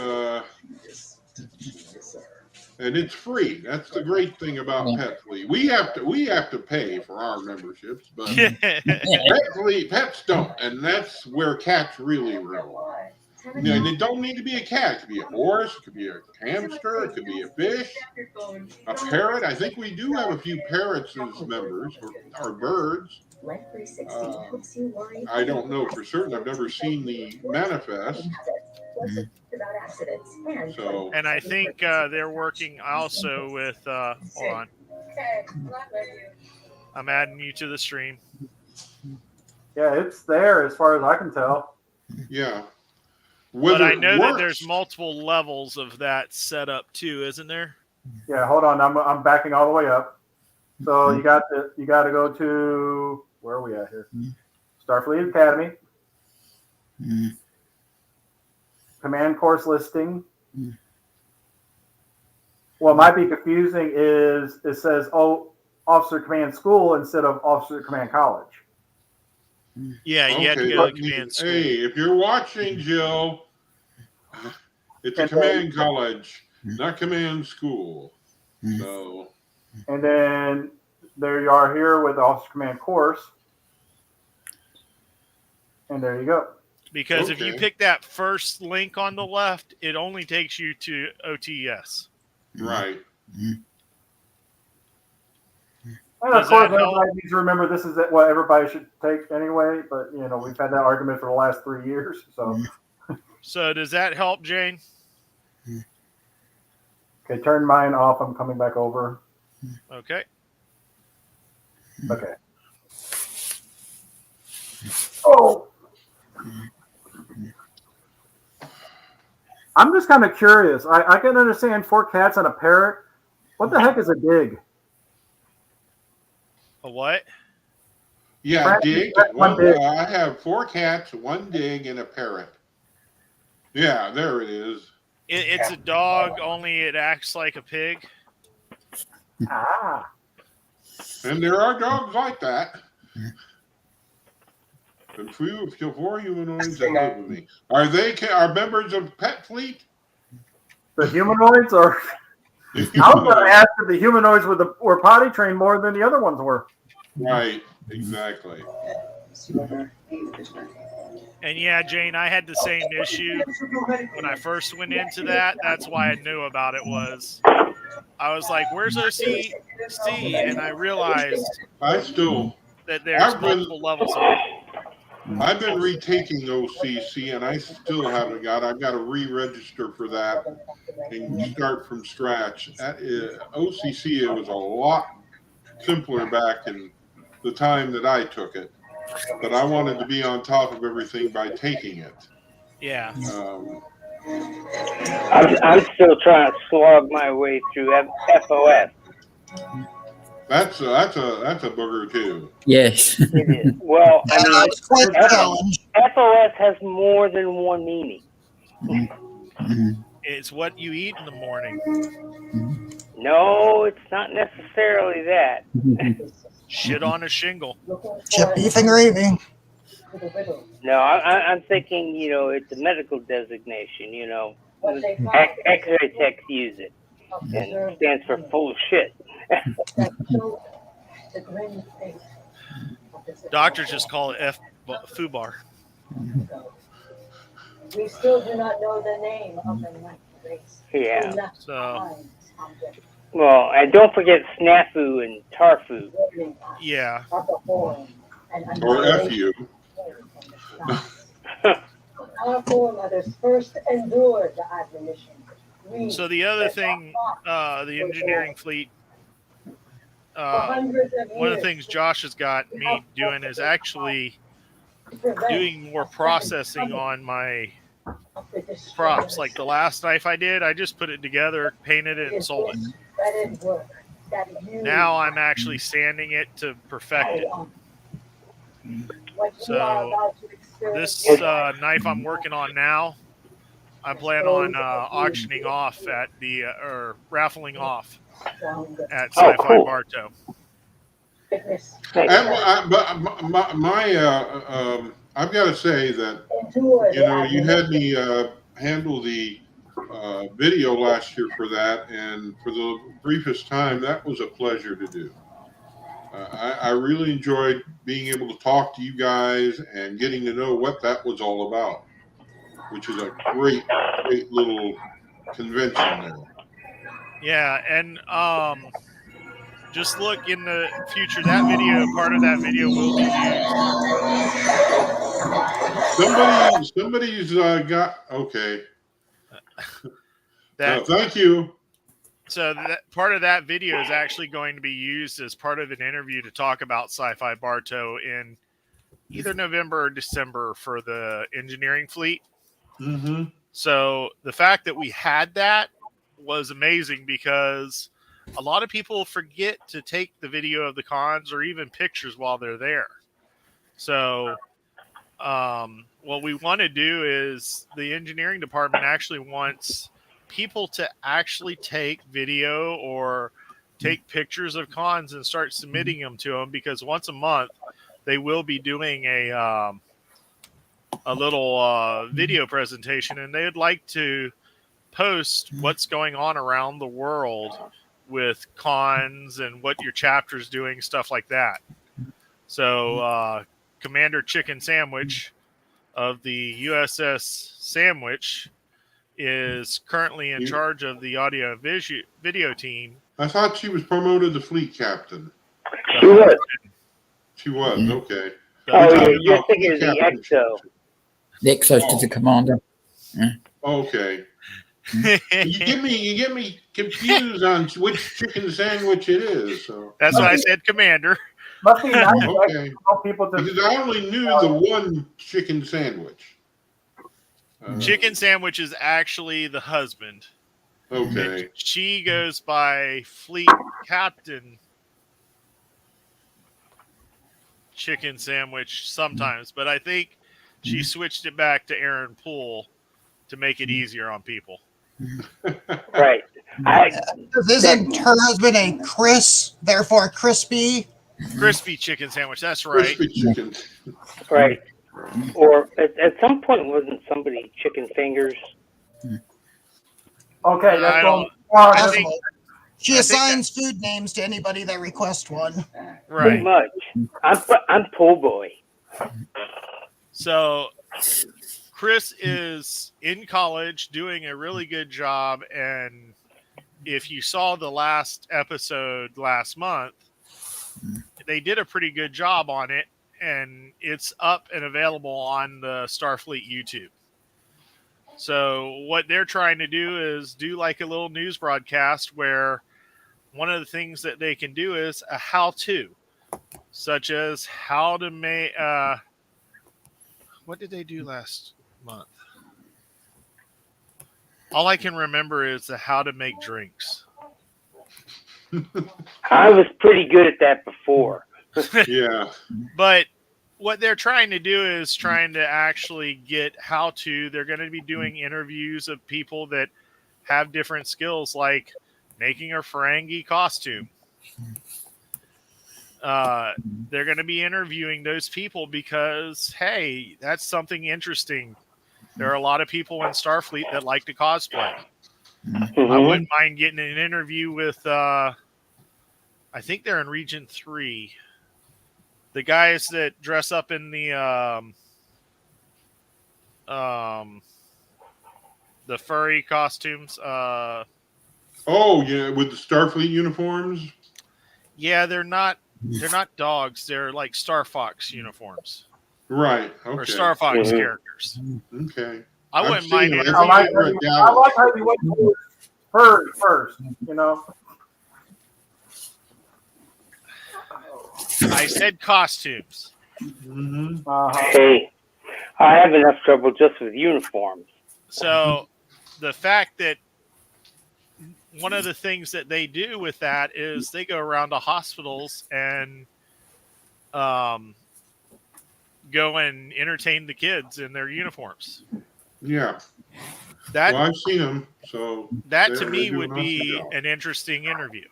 it's free. That's the great thing about PetFleet. We have to pay for our memberships, but PetFleet, pets don't, and that's where cats really rule. Yeah, they don't need to be a cat. It could be a horse, it could be a hamster, it could be a fish, a parrot. I think we do have a few parrots as members, or birds. I don't know for certain. I've never seen the manifest. So, and I think they're working also with. Hold on, I'm adding you to the stream. Yeah, it's there as far as I can tell. Yeah. But I know that there's multiple levels of that setup too, isn't there? Yeah, hold on. I'm backing all the way up. So you got to go to, where are we at here? Starfleet Academy. Command course listing. What might be confusing is it says Officer Command School instead of Officer Command College. Yeah, you had to go to command school. Hey, if you're watching, Jill, it's a command college, not command school. So. And then there you are here with the Officer Command course. And there you go. Because if you pick that first link on the left, it only takes you to OTS. Right. And of course, everybody needs to remember this is what everybody should take anyway. But we've had that argument for the last 3 years. So does that help, Jane? Okay, turn mine off. I'm coming back over. Okay. Okay. Oh. I'm just kind of curious. I can understand 4 cats and a parrot. What the heck is a dig? A what? Yeah, dig. Dig. I have 4 cats, 1 dig, and a parrot. Yeah, there it is. It's a dog, only it acts like a pig. Ah. And there are dogs like that. And 4 humanoids that live with me. Are members of PetFleet? The humanoids are. I was going to ask if the humanoids were potty trained more than the other ones were. Right, exactly. And yeah, Jane, I had the same issue when I first went into that. That's why I knew about it. I was like, "Where's OCC?" And I realized that there's multiple levels of it. I've been retaking OCC, and I still haven't I've got to re-register for that and start from scratch. OCC, it was a lot simpler back in the time that I took it, but I wanted to be on top of everything by taking it. Yeah. I'm still trying to slog my way through FOS. That's a booger too. Yes. It is. Well, I mean, it's quite a challenge. FOS has more than one meaning. It's what you eat in the morning. No, it's not necessarily that. Shit on a shingle. Chip beef and gravy. No, I'm thinking, it's a medical designation, X-ray techs use it. And it stands for full of shit. Doctors just call it FUBAR. We still do not know the name of the ninth race. Yeah. So. Well, and don't forget snafu and tarfu. Yeah. Or FU. Our foremothers first endured the admonition. So the other thing, the engineering fleet, one of the things Josh has got me doing is actually doing more processing on my props. Like the last knife I did, I just put it together, painted it, and sold it. Now I'm actually sanding it to perfect it. So this knife I'm working on now, I plan on auctioning off at the or raffling off at Sci-Fi Bartow. I've got to say that you had me handle the video last year for that, and for the briefest time, that was a pleasure to do. I really enjoyed being able to talk to you guys and getting to know what that was all about, which is a great little convention there. Yeah, and just look in the future. That video, part of that video, will be used. Somebody's got okay. Thank you. So that part of that video is actually going to be used as part of an interview to talk about Sci-Fi Bartow in either November or December for the engineering fleet. Mm-hmm. So the fact that we had that was amazing because a lot of people forget to take the video of the cons or even pictures while they're there. So what we want to do is the engineering department actually wants people to actually take video or take pictures of cons and start submitting them to them, because once a month they will be doing a little video presentation, and they'd like to post what's going on around the world with cons and what your chapter's doing, stuff like that. So Commander Chicken Sandwich of the USS Sandwich is currently in charge of the audio video team. I thought she was promoted to fleet captain. She was. She was, okay. Oh, yeah, you're thinking of the EXO. The EXO's to the commander. Yeah. Okay. you get me confused on which chicken sandwich it is. So. That's why I said commander. Must be nice. Okay. Because I only knew the one chicken sandwich. Chicken Sandwich is actually the husband. Okay. And she goes by Fleet Captain Chicken Sandwich sometimes, but I think she switched it back to Aaron Poole to make it easier on people. Right. Isn't her husband a Chris, therefore crispy? Crispy Chicken Sandwich, that's right. Crispy chicken. Right. Or at some point, wasn't somebody Chicken Fingers? Okay, that's all. She assigns food names to anybody that requests one. Right. Pretty much. I'm Pool Boy. So Chris is in college doing a really good job, and if you saw the last episode last month, they did a pretty good job on it, and it's up and available on the Starfleet YouTube. So what they're trying to do is do like a little news broadcast where one of the things that they can do is a how-to. such as how to make. What did they do last month? All I can remember is the how to make drinks. I was pretty good at that before. Yeah. But what they're trying to do is trying to actually get how to. They're going to be doing interviews of people that have different skills, like making a Ferengi costume. They're going to be interviewing those people because, hey, that's something interesting. There are a lot of people in Starfleet that like to cosplay. Mm-hmm. I wouldn't mind getting an interview with, I think they're in Region 3. The guys that dress up in the furry costumes. Oh, yeah, with the Starfleet uniforms? Yeah, they're not dogs. They're like Star Fox uniforms. Right. Okay. Or Star Fox characters. Okay. I wouldn't mind I like how you went to furry first, you know. I said costumes. Hey, I have enough trouble just with uniforms. So the fact that one of the things that they do with that is they go around to hospitals and go and entertain the kids in their uniforms. Yeah. That, well, I've seen them, so that to me would be an interesting interview.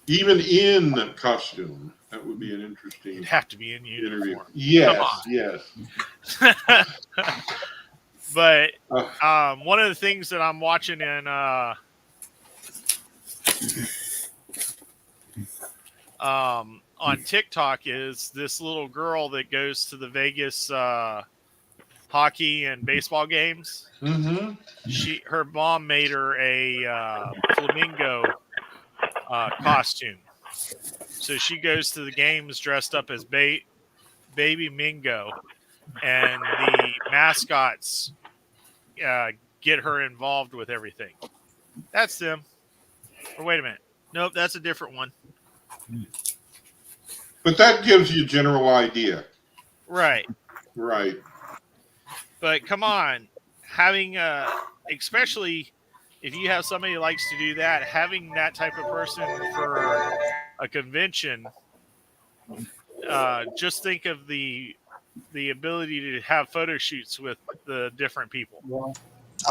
Even in costume, that would be an interesting. It'd have to be in uniform. Interview. Yes, yes. But one of the things that I'm watching in on TikTok is this little girl that goes to the Vegas hockey and baseball games. Mm-hmm. Her mom made her a flamingo costume, so she goes to the games dressed up as baby Mingo, and the mascots get her involved with everything. That's them. Or wait a minute, nope, that's a different one. But that gives you a general idea. Right. Right. But come on, having especially if you have somebody who likes to do that, having that type of person for a convention, just think of the ability to have photo shoots with the different people. Oh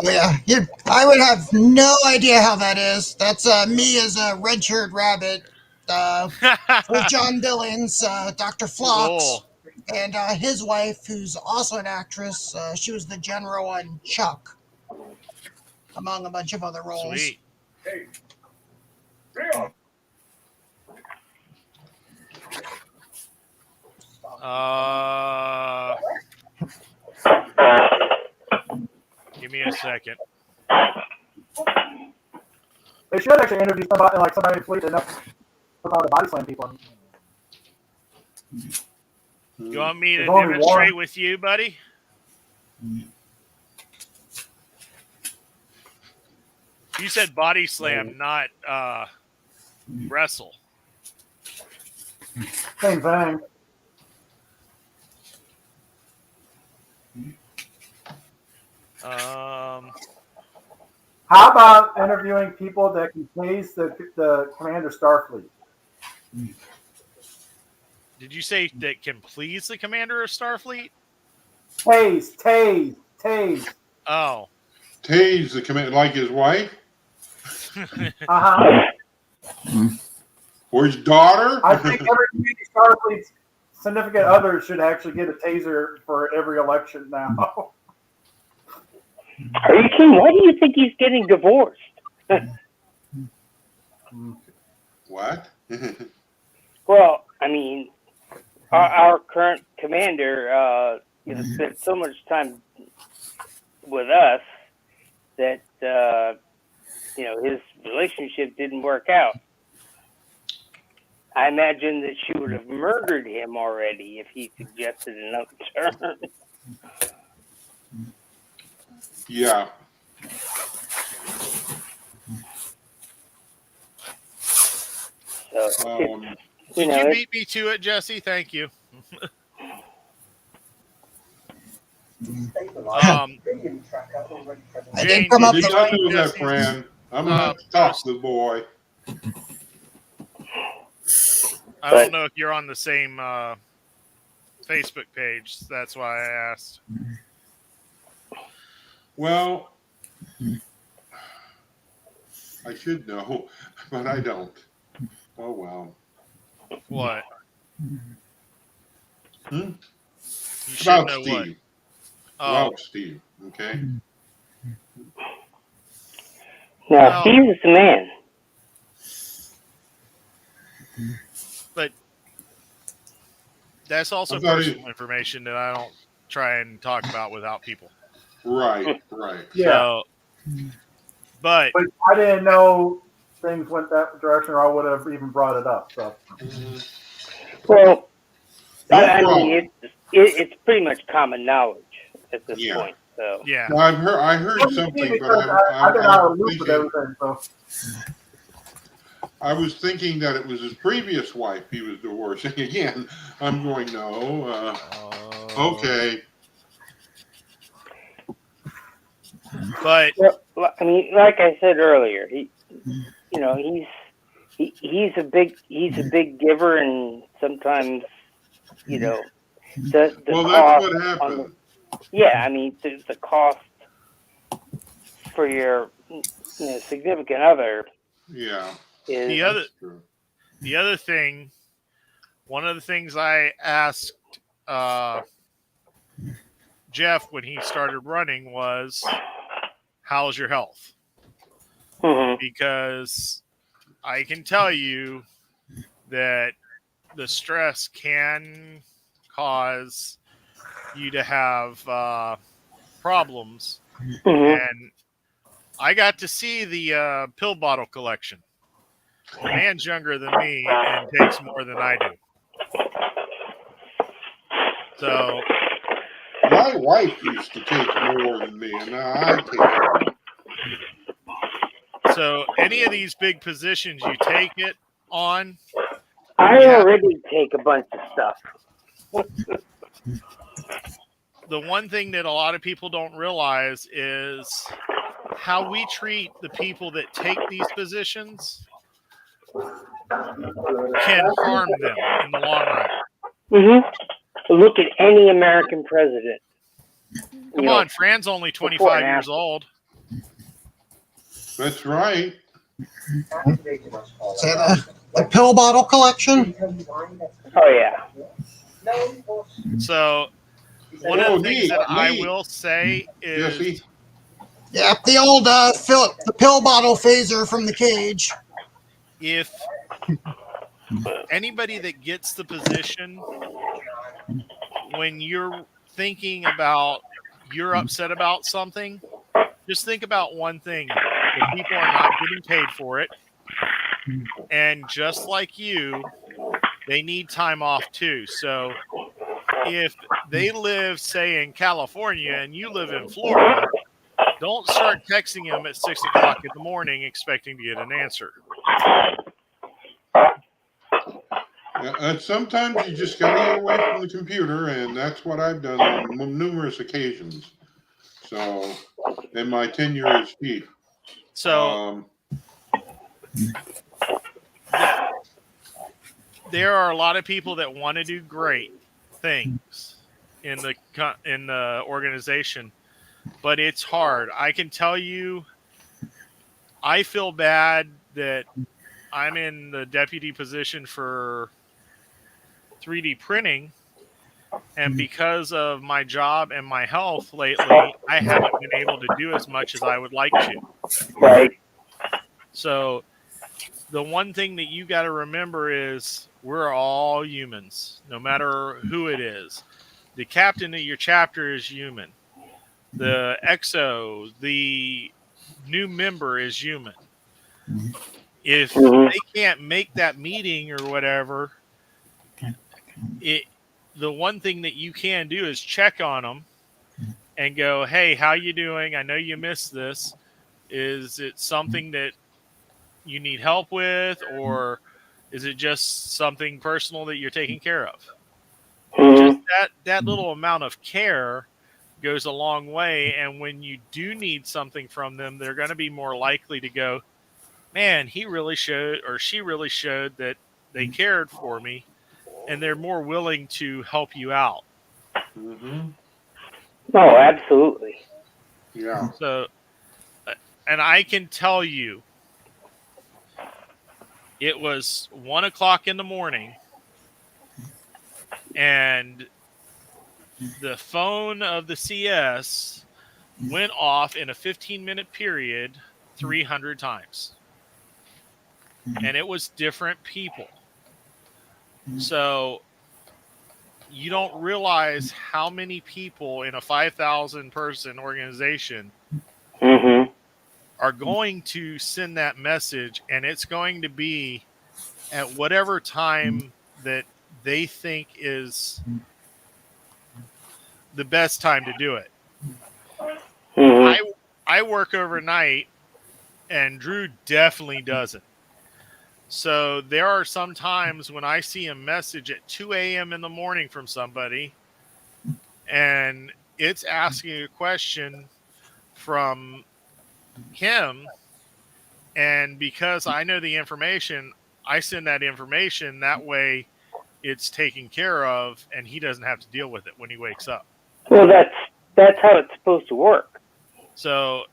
yeah, I would have no idea how that is. That's me as a red-shirt rabbit, with John Billings, Dr. Phlox, Cool. and his wife, who's also an actress. She was the general on Chuck, among a bunch of other roles. Sweet. Hey. Give me a second. They should actually interview somebody in fleet enough to body slam people. You want me to demonstrate with you, buddy? You said body slam, not wrestle. Same thing. How about interviewing people that can please the Commander Starfleet? Did you say that can please the Commander of Starfleet? Tase. Oh. Tase the commander, like his wife? Or his daughter? I think every Starfleet's significant other should actually get a taser for every election now. Are you kidding? Why do you think he's getting divorced? What? Well, I mean, our current commander, spent so much time with us that his relationship didn't work out. I imagine that she would have murdered him already if he suggested another term. Yeah. So Did you beat me to it, Jesse? Thank you. Jane, come up did with not know that, Fran. I'm gonna have to talk to the boy. I don't know if you're on the same Facebook page. That's why I asked. Well, I should know, but I don't. Oh well. What? You should about know Steve. What? Oh. About Steve. Okay. Now, Steve is the man. But that's also personal information that I don't try and talk about without people. Right, right. Yeah. So, but I didn't know things went that direction, or I would have even brought it up. So. Well, I mean, it's pretty much common knowledge at this point. So yeah, well, I heard something, but I've been out of the loop with everything. So I was thinking that it was his previous wife he was divorcing. Again, I'm going no. Okay. But well, I mean, like I said earlier, he's a big giver, and sometimes the well, cost that's what happened. I mean the cost for your significant other. Yeah. Is the other thing. One of the things I asked Jeff when he started running was, how's your health? Mm-hmm. Because I can tell you that the stress can cause you to have problems. Mm-hmm. And I got to see the pill bottle collection. The man's younger than me and takes more than I do. So my wife used to take more than me, and now I take more. So any of these big positions you take it on, I already take a bunch of stuff. The one thing that a lot of people don't realize is how we treat the people that take these positions can harm them in the long run. Mm-hmm. Look at any American president. Come on, Fran's only 25 years old. That's right. Say the pill bottle collection? Oh, yeah. So, one of the things that I will say is... Jesse? Yeah, the old the pill bottle phaser from the cage. If anybody that gets the position, when you're thinking about, you're upset about something, just think about one thing. The people are not getting paid for it. And just like you, they need time off too. So if they live, say, in California and you live in Florida, don't start texting them at 6 o'clock in the morning expecting to get an answer. Sometimes you just got to get away from the computer, and that's what I've done on numerous occasions. So, in my tenure as chief. So, there are a lot of people that want to do great things in the organization, but it's hard. I can tell you, I feel bad that I'm in the deputy position for 3D printing, and because of my job and my health lately, I haven't been able to do as much as I would like to. Right. So the one thing that you got to remember is we're all humans, no matter who it is. The captain of your chapter is human. The XO, the new member is human. If they can't make that meeting or whatever, the one thing that you can do is check on them and go, hey, how you doing? I know you missed this. Is it something that you need help with, or Is it just something personal that you're taking care of? Mm-hmm. Just that little amount of care goes a long way. And when you do need something from them, they're going to be more likely to go, man, he really showed, or she really showed that they cared for me, and they're more willing to help you out. Mm-hmm. No, absolutely. Yeah. So, and I can tell you, it was 1:00 in the morning, and the phone of the CS went off in a 15-minute period 300 times. And it was different people. So you don't realize how many people in a 5,000 person organization Mm-hmm. are going to send that message, and it's going to be at whatever time that they think is the best time to do it. Mm-hmm. I work overnight, and Drew definitely doesn't. So there are some times when I see a message at 2 a.m. in the morning from somebody, and it's asking a question from him. And because I know the information, I send that information. That way it's taken care of, and he doesn't have to deal with it when he wakes up. Well, that's how it's supposed to work. So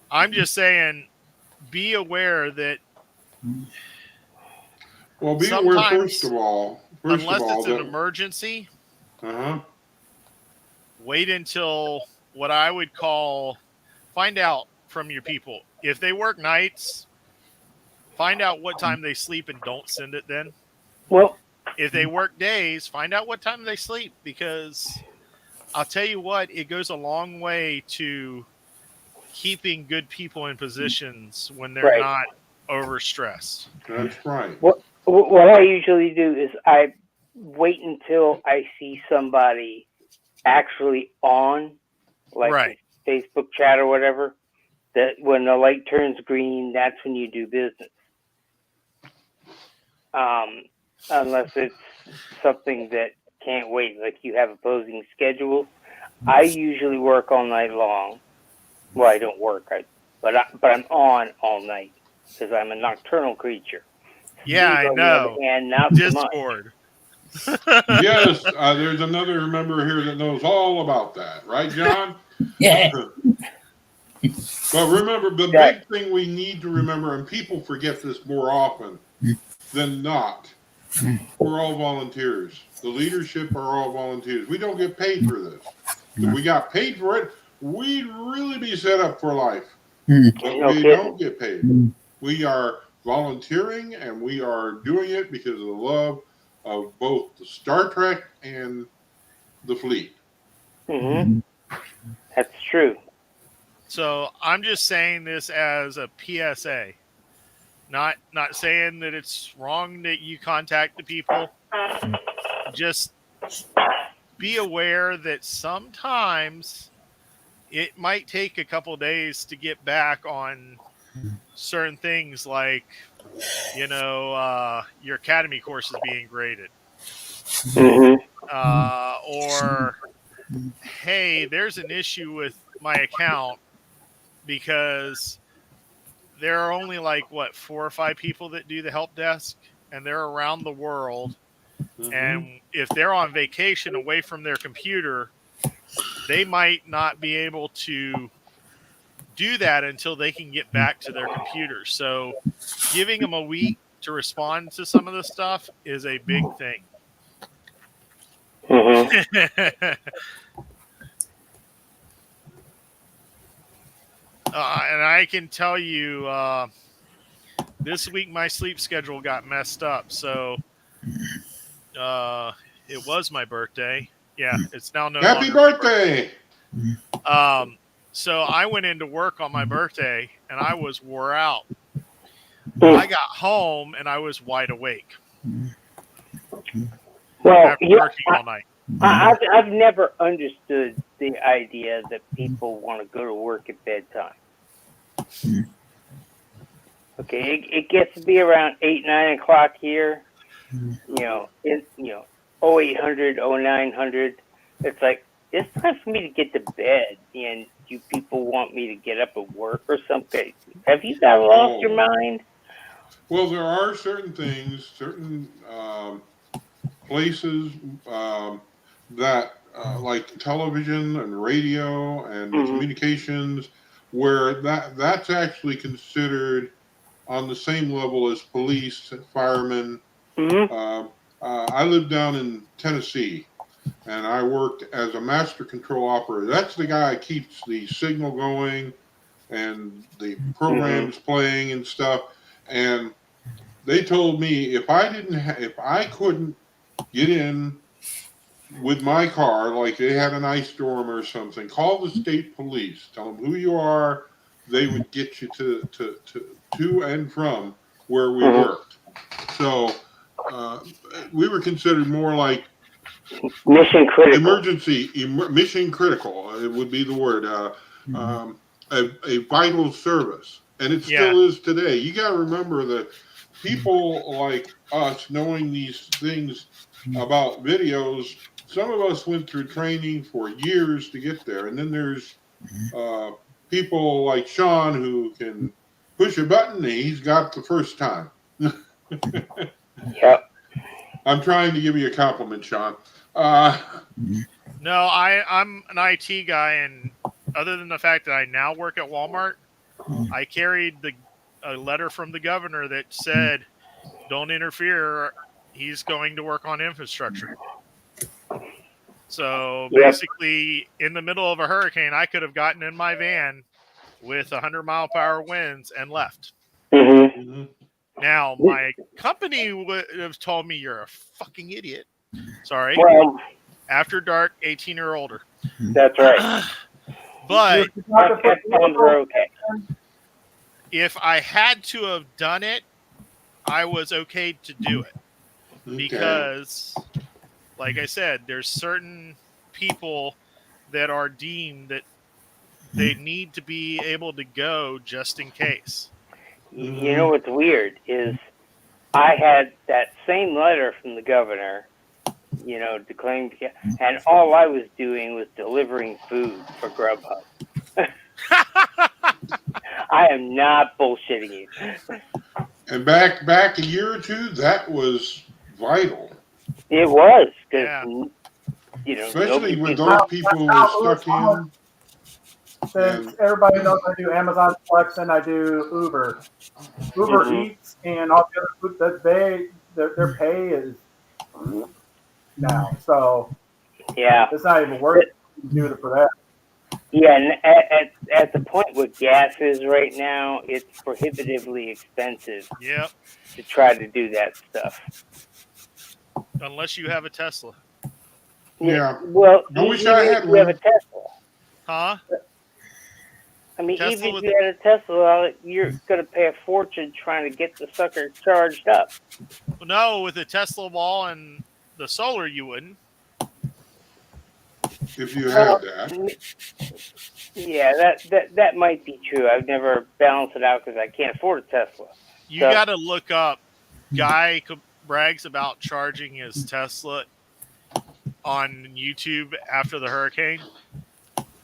I'm just saying, be aware that Well, be aware first of all unless it's an that emergency, uh-huh. wait until what I would call, find out from your people. If they work nights, find out what time they sleep and don't send it then. Well, if they work days, find out what time they sleep, because I'll tell you what, it goes a long way to keeping good people in positions when they're right. not overstressed. That's right. What I usually do is I wait until I see somebody actually on, like Right. the Facebook chat or whatever, that when the light turns green, that's when you do business. Unless it's something that can't wait, like you have opposing schedules. I usually work all night long. Well, I don't work, but I'm on all night because I'm a nocturnal creature. Yeah, Steve, I on the other know. hand, not Discord. so much. Yes, there's another member here that knows all about that, right, John? Yeah. But remember, the big thing we need to remember, and people forget this more often than not, we're all volunteers. The leadership are all volunteers. We don't get paid for this. If we got paid for it, we'd really be set up for life. But we don't get paid. We are volunteering, and we are doing it because of the love of both the Star Trek and the fleet. Mm-hmm. That's true. So I'm just saying this as a PSA. Not saying that it's wrong that you contact the people. Just be aware that sometimes it might take a couple of days to get back on certain things, like, your academy course is being graded. Mm-hmm. Or, hey, there's an issue with my account because there are only 4 or 5 people that do the help desk, and they're around the world. Mm-hmm. And if they're on vacation away from their computer, they might not be able to do that until they can get back to their computer. So giving them a week to respond to some of the stuff is a big thing. Mm-hmm. And I can tell you, this week my sleep schedule got messed up. So it was my birthday. Yeah, it's now no Happy longer birthday! So I went into work on my birthday, and I was wore out. I got home, and I was wide awake. Well, after working all night. I've never understood the idea that people want to go to work at bedtime. Okay, it gets to be around 8, 9 o'clock here. You know, 0800, 0900. It's like it's time for me to get to bed, and you people want me to get up and work or something. Have you guys lost your mind? Well, there are certain things, certain places that like television and radio and communications, where that's actually considered on the same level as police, firemen. I lived down in Tennessee, and I worked as a master control operator. That's the guy who keeps the signal going and the programs playing and stuff. And they told me if I couldn't get in with my car, like they had an ice storm or something, call the state police, tell them who you are. They would get you to and from where we worked. So we were considered more like mission critical. Mission critical. It would be the word. A vital service, and it still is today. You got to remember that people like us knowing these things about videos. Some of us went through training for years to get there, and then there's people like Sean who can push a button and he's got the first time. Yep. I'm trying to give you a compliment, Sean. No, I'm an IT guy, and other than the fact that I now work at Walmart, I carried a letter from the governor that said, "Don't interfere. He's going to work on infrastructure." So basically, in the middle of a hurricane, I could have gotten in my van with 100-mile-per-hour winds and left. Now, my company would have told me you're a fucking idiot. Sorry. Well, After dark, 18 or older. That's right. But okay. If I had to have done it, I was okay to do it. Because, like I said, there's certain people that are deemed that they need to be able to go just in case. You know what's weird is I had that same letter from the governor, declaring, and all I was doing was delivering food for Grubhub. I am not bullshitting you. And back a year or two, that was vital. It was, because, especially when those people were stuck in. Since everybody knows I do Amazon Flex and I do Uber. Uber Eats and all the other food that their pay is now. So it's not even worth it to do it for that. Yeah, and at the point where gas is right now, it's prohibitively expensive to try to do that stuff. Unless you have a Tesla. Yeah. Well, I wish I had you have a Tesla. Huh? I mean, Tesla even if you had a Tesla, you're going to pay a fortune trying to get the sucker charged up. No, with the Tesla wall and the solar, you wouldn't. If you had that. Yeah, that might be true. I've never balanced it out because I can't afford a Tesla. You got to look up. Guy brags about charging his Tesla on YouTube after the hurricane.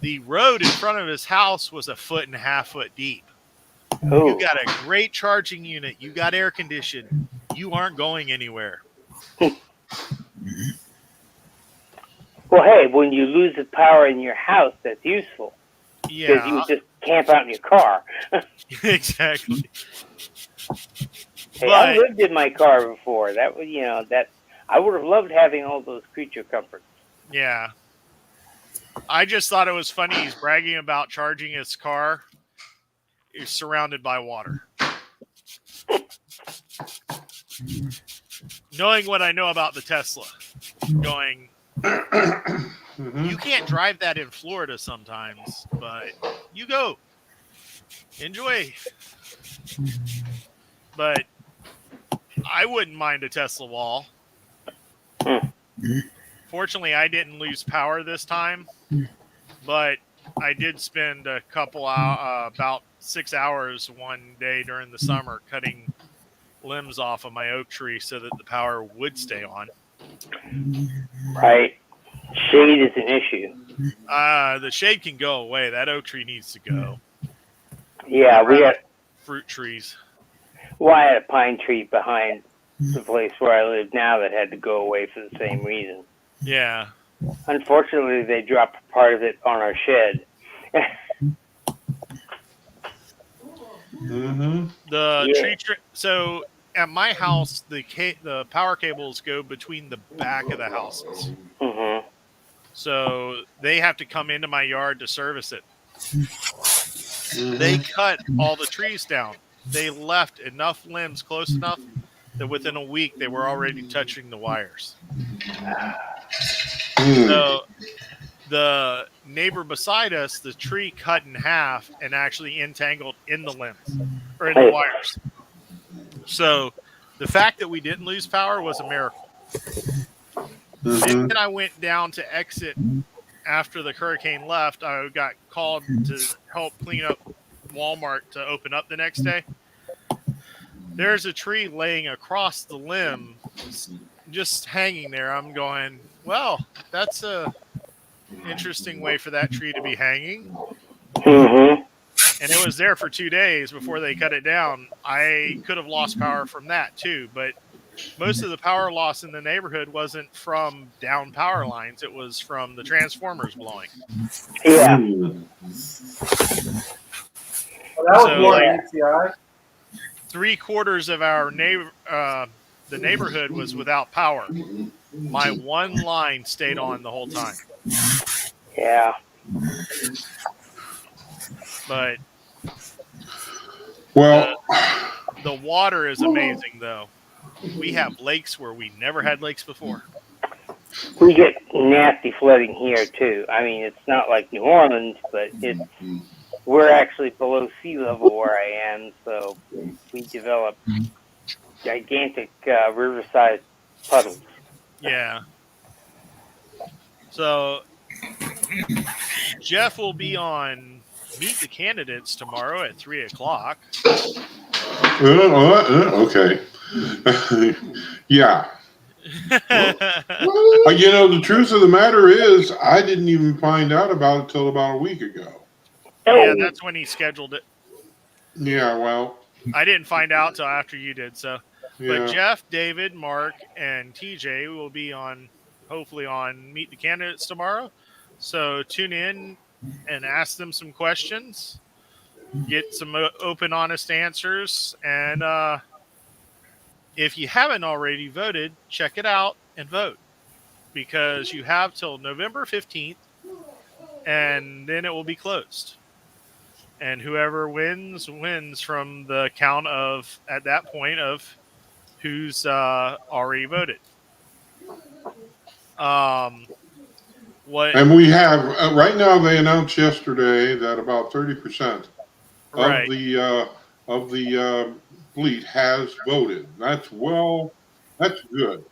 The road in front of his house was 1.5 foot deep. Ooh. You got a great charging unit. You got air conditioning. You aren't going anywhere. Well, hey, when you lose the power in your house, that's useful. Yeah. Because you just camp out in your car. Exactly. Hey, I lived in my car before. That was, that I would have loved having all those creature comforts. Yeah. I just thought it was funny. He's bragging about charging his car. He's surrounded by water. Knowing what I know about the Tesla, going, you can't drive that in Florida sometimes, but you go. Enjoy. But I wouldn't mind a Tesla wall. Fortunately, I didn't lose power this time, but I did spend a couple about 6 hours one day during the summer cutting limbs off of my oak tree so that the power would stay on. Right. Shade is an issue. The shade can go away. That oak tree needs to go. Yeah, we got fruit trees. Well, I had a pine tree behind the place where I live now that had to go away for the same reason. Yeah. Unfortunately, they dropped part of it on our shed. Tree. So at my house, the power cables go between the back of the houses. Mm-hmm. So they have to come into my yard to service it. They cut all the trees down. They left enough limbs close enough that within a week they were already touching the wires. So the neighbor beside us, the tree cut in half and actually entangled in the limbs or in the wires. So the fact that we didn't lose power was a miracle. Then I went down to exit after the hurricane left. I got called to help clean up Walmart to open up the next day. There's a tree laying across the limb, just hanging there. I'm going, well, that's a interesting way for that tree to be hanging. Mm-hmm. And it was there for 2 days before they cut it down. I could have lost power from that too, but most of the power loss in the neighborhood wasn't from down power lines. It was from the transformers blowing. Yeah. Well, that was blowing HCI. 3/4 of our the neighborhood was without power. My one line stayed on the whole time. Yeah. But the water is amazing, though. We have lakes where we never had lakes before. We get nasty flooding here too. I mean, it's not like New Orleans, but we're actually below sea level where I am, so we develop gigantic riverside puddles. Yeah. So Jeff will be on Meet the Candidates tomorrow at 3:00. Okay. Yeah. The truth of the matter is, I didn't even find out about it till about a week ago. Yeah, that's when he scheduled it. Yeah, well. I didn't find out till after you did, so. Yeah. But Jeff, David, Mark, and TJ will be hopefully on Meet the Candidates tomorrow. So tune in and ask them some questions. Get some open, honest answers. And if you haven't already voted, check it out and vote. Because you have till November 15th, and then it will be closed. And whoever wins from the count of, at that point, of who's already voted. And we have, right now they announced yesterday that about 30% of the fleet has voted. That's good.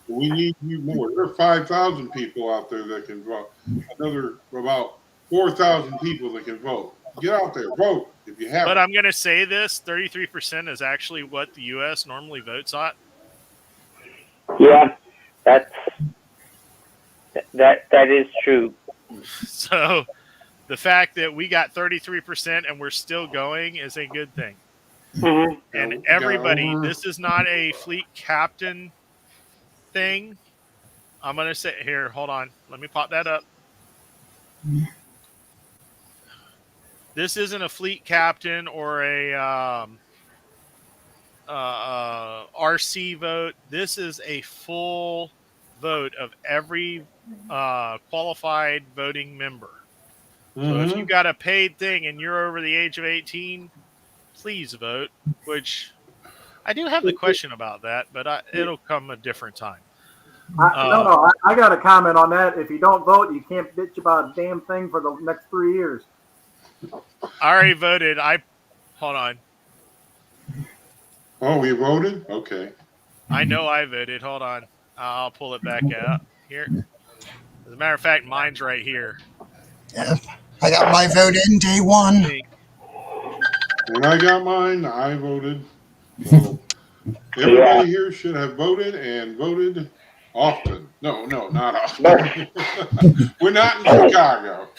We need more. There are 5,000 people out there that can vote. Another about 4,000 people that can vote. Get out there, vote if you have. But I'm going to say this: 33% is actually what the U.S. normally votes on. Yeah, that is true. So the fact that we got 33% and we're still going is a good thing. Mm-hmm. And everybody, this is not a fleet captain thing. I'm going to say here, hold on. Let me pop that up. This isn't a fleet captain or a RC vote. This is a full vote of every qualified voting member. So if you've got a paid thing and you're over the age of 18, please vote, which I do have the question about that, but it'll come a different time. I got a comment on that. If you don't vote, you can't bitch about a damn thing for the next 3 years. I already voted. Hold on. Oh, we voted? Okay. I know I voted. Hold on. I'll pull it back out here. As a matter of fact, mine's right here. I got my vote in day one. When I got mine, I voted. So everybody here should have voted and voted often. No, not often. We're not in Chicago.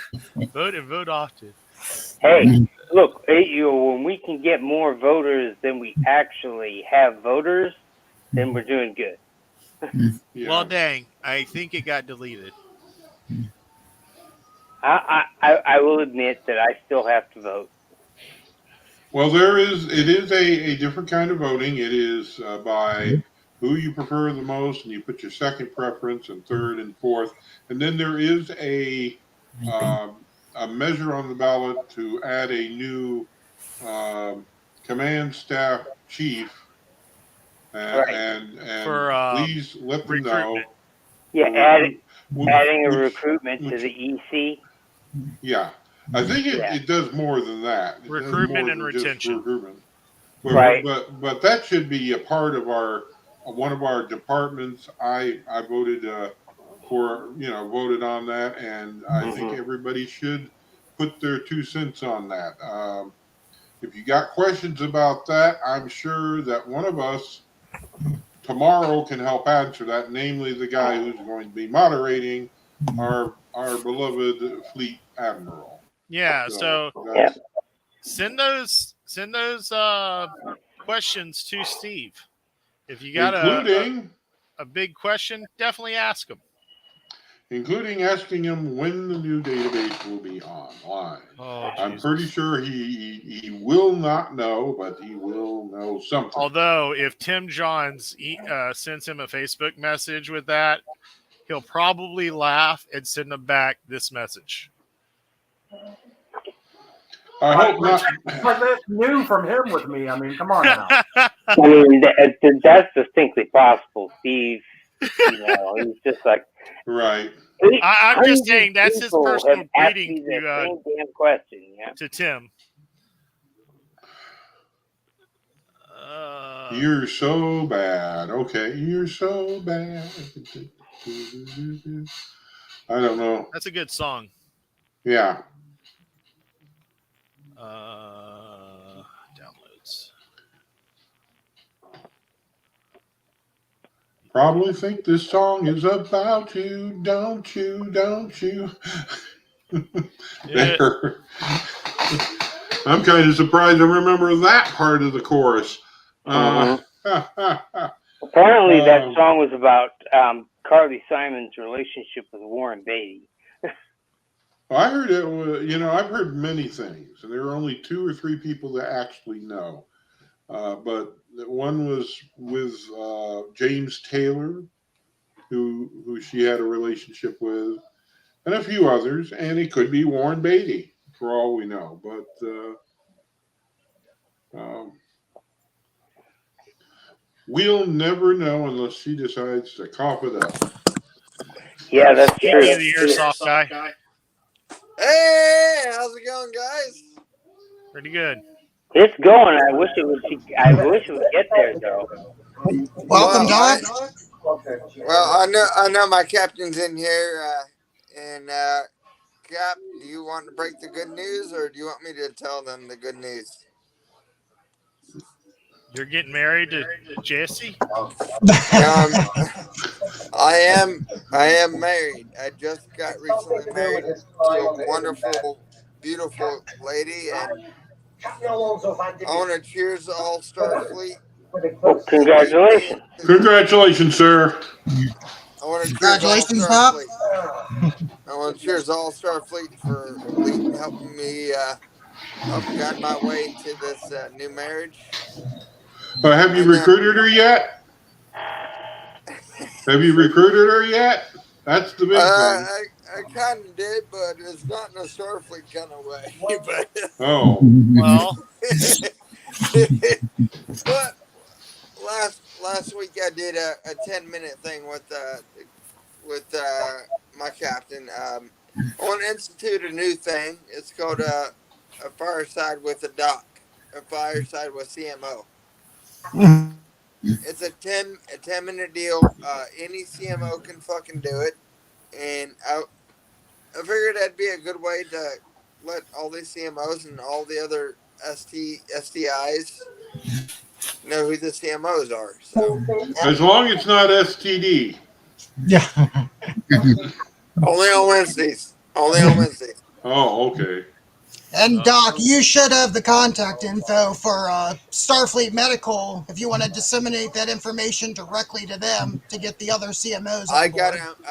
Vote and vote often. Hey, look, when we can get more voters than we actually have voters, then we're doing good. Yeah. Well, dang, I think it got deleted. I will admit that I still have to vote. Well, it is a different kind of voting. It is by who you prefer the most, and you put your second preference and third and fourth. And then there is a measure on the ballot to add a new command staff chief. And for please let them know. Yeah, adding a recruitment to the EC. Yeah, I think it does more than that. It recruitment and retention. Recruitment. Right. But that should be a part of one of our departments. I voted voted on that, and I think everybody should put their 2 cents on that. If you got questions about that, I'm sure that one of us tomorrow can help answer that, namely the guy who's going to be moderating our beloved fleet admiral. Yeah, so send those questions to Steve. If you got a big question, definitely ask him. Including asking him when the new database will be online. Oh, I'm pretty sure he will not know, but he will know something. Although, if Tim Johns sends him a Facebook message with that, he'll probably laugh and send him back this message. I hope not. But that's new from him with me. I mean, come on now. I mean, that's distinctly possible. Steve, he's just like right. I'm just saying that's his personal greeting same damn question. Yeah. To Tim. You're so bad. Okay, you're so bad. I don't know. That's a good song. Yeah. Downloads. Probably think this song is about you, don't you? There. I'm kind of surprised I remember that part of the chorus. Apparently, that song was about Carly Simon's relationship with Warren Beatty. I heard it. I've heard many things, and there are only 2 or 3 people that actually know. But one was with James Taylor, who she had a relationship with, and a few others, and it could be Warren Beatty for all we know. But we'll never know unless she decides to cough it up. Yeah, that's true. The airsoft guy. Hey, how's it going, guys? Pretty good. It's going. I wish it would get there though. Welcome, Doc. Well, I know my captain's in here, and Cap, do you want to break the good news, or do you want me to tell them the good news? You're getting married to Jesse? I am married. I just got recently married to a wonderful, beautiful lady, and I want to cheers all Starfleet. Well, congratulations. Congratulations, sir. Congratulations, Bob. I want to cheers all Starfleet for helping me guide my way into this new marriage. Have you recruited her yet? Have you recruited her yet? That's the big thing. I kind of did, but it's not in a Starfleet kind of way. Oh. Well. But last week I did a 10-minute thing with my captain. I want to institute a new thing. It's called a fireside with a doc, a fireside with CMO. It's a 10-minute deal. Any CMO can fucking do it, and I figured that'd be a good way to let all these CMOs and all the other STIs know who the CMOs are. So As long as it's not STD. Yeah. only on Wednesdays. Only on Wednesdays. Oh, okay. And Doc, you should have the contact info for Starfleet Medical if you want to disseminate that information directly to them to get the other CMOs on I got board. it.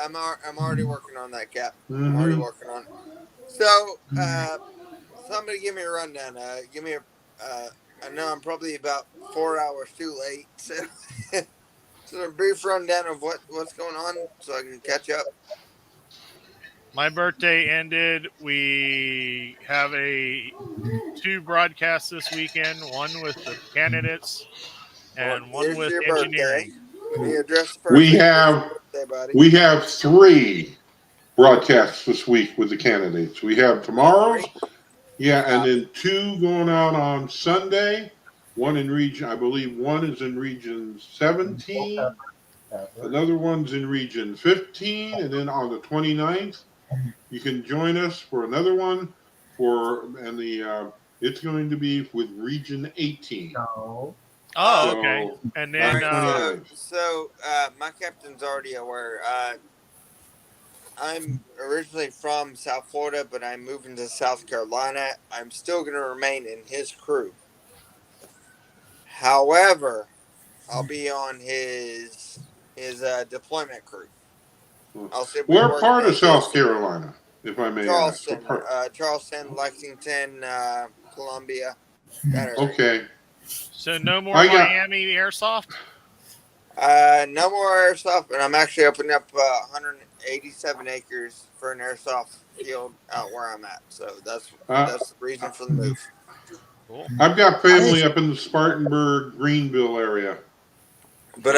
I'm already working on that, Cap. Mm-hmm. I'm already working on it. So, somebody give me a rundown. Give me a. I know I'm probably about 4 hours too late, so so a brief rundown of what's going on, so I can catch up. My birthday ended. We have two broadcasts this weekend. One with the candidates, and one Here's with your engineering. birthday. Let me address the person. We have 3 broadcasts this week with the candidates. We have tomorrow, and then 2 going out on Sunday. One in region, I believe one is in region 17. Another one's in region 15, and then on the 29th, you can join us for another one it's going to be with region 18. Oh, okay. And then so my captain's already aware. I'm originally from South Florida, but I'm moving to South Carolina. I'm still going to remain in his crew. However, I'll be on his deployment crew. Where part of South Carolina, if I may ask? Charleston, Lexington, Columbia. That area. Okay. So no more Miami airsoft? No more airsoft, and I'm actually opening up 187 acres for an airsoft field out where I'm at. So that's the reason for the move. Cool. I've got family up in the Spartanburg, Greenville area. But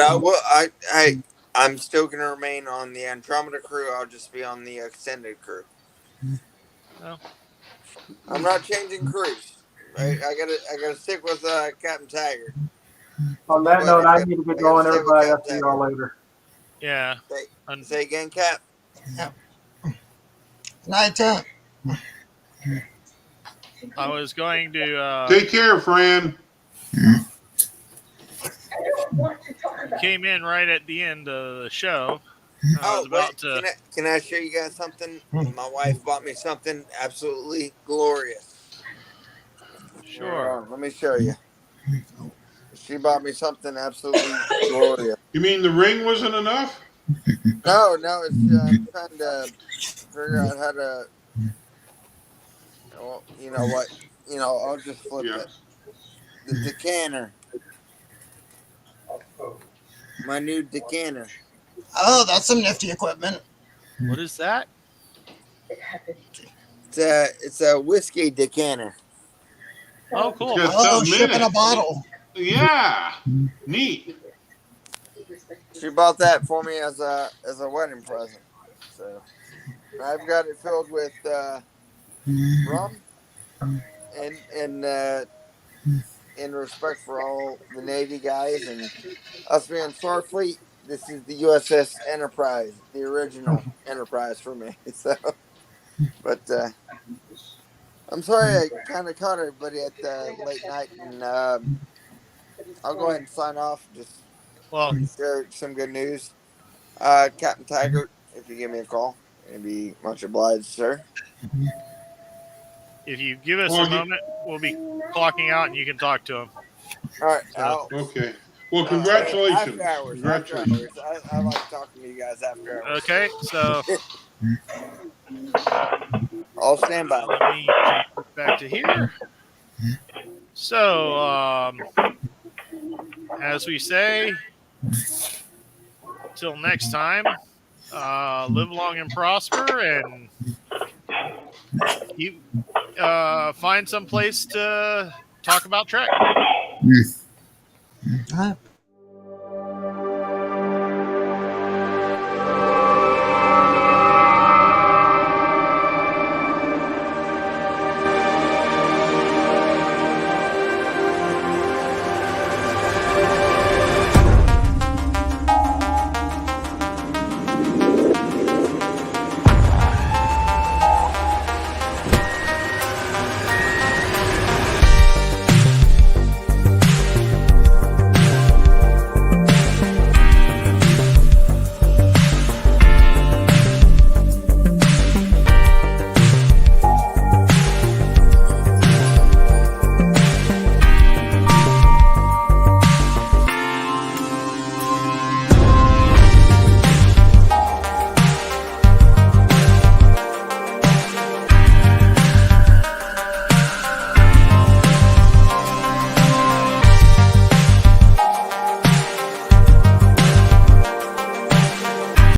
I'm still going to remain on the Andromeda crew. I'll just be on the extended crew. Oh. I'm not changing crews. Right? I gotta stick with Captain Taggart. On that note, I need to get going. Everybody, I'll see you all later. Yeah. Say again, Cap. Yep. Night time. I was going to take care, Fran. Came in right at the end of the show. Can I show you guys something? My wife bought me something absolutely glorious. Sure. Let me show you. She bought me something absolutely glorious. You mean the ring wasn't enough? No, it's trying to figure out how to. Well, you know what? I'll just flip it. The decanter. My new decanter. Oh, that's some nifty equipment. What is that? It's a whiskey decanter. Oh, cool. Oh, ship in a bottle. Yeah. Neat. She bought that for me as a wedding present. So I've got it filled with rum and in respect for all the Navy guys and us being Starfleet. This is the USS Enterprise, the original Enterprise for me. So, but I'm sorry I kind of caught everybody at the late night, and I'll go ahead and sign off. Just share some good news. Captain Taggart, if you give me a call, it'd be much obliged, sir. If you give us a moment, we'll be clocking out and you can talk to him. All right. So, okay. Well, congratulations. After hours. Congratulations. After hours. I like talking to you guys after hours. Okay, so I'll stand by. Let me jump back to here. So, as we say, till next time, live long and prosper, and you find some place to talk about Trek.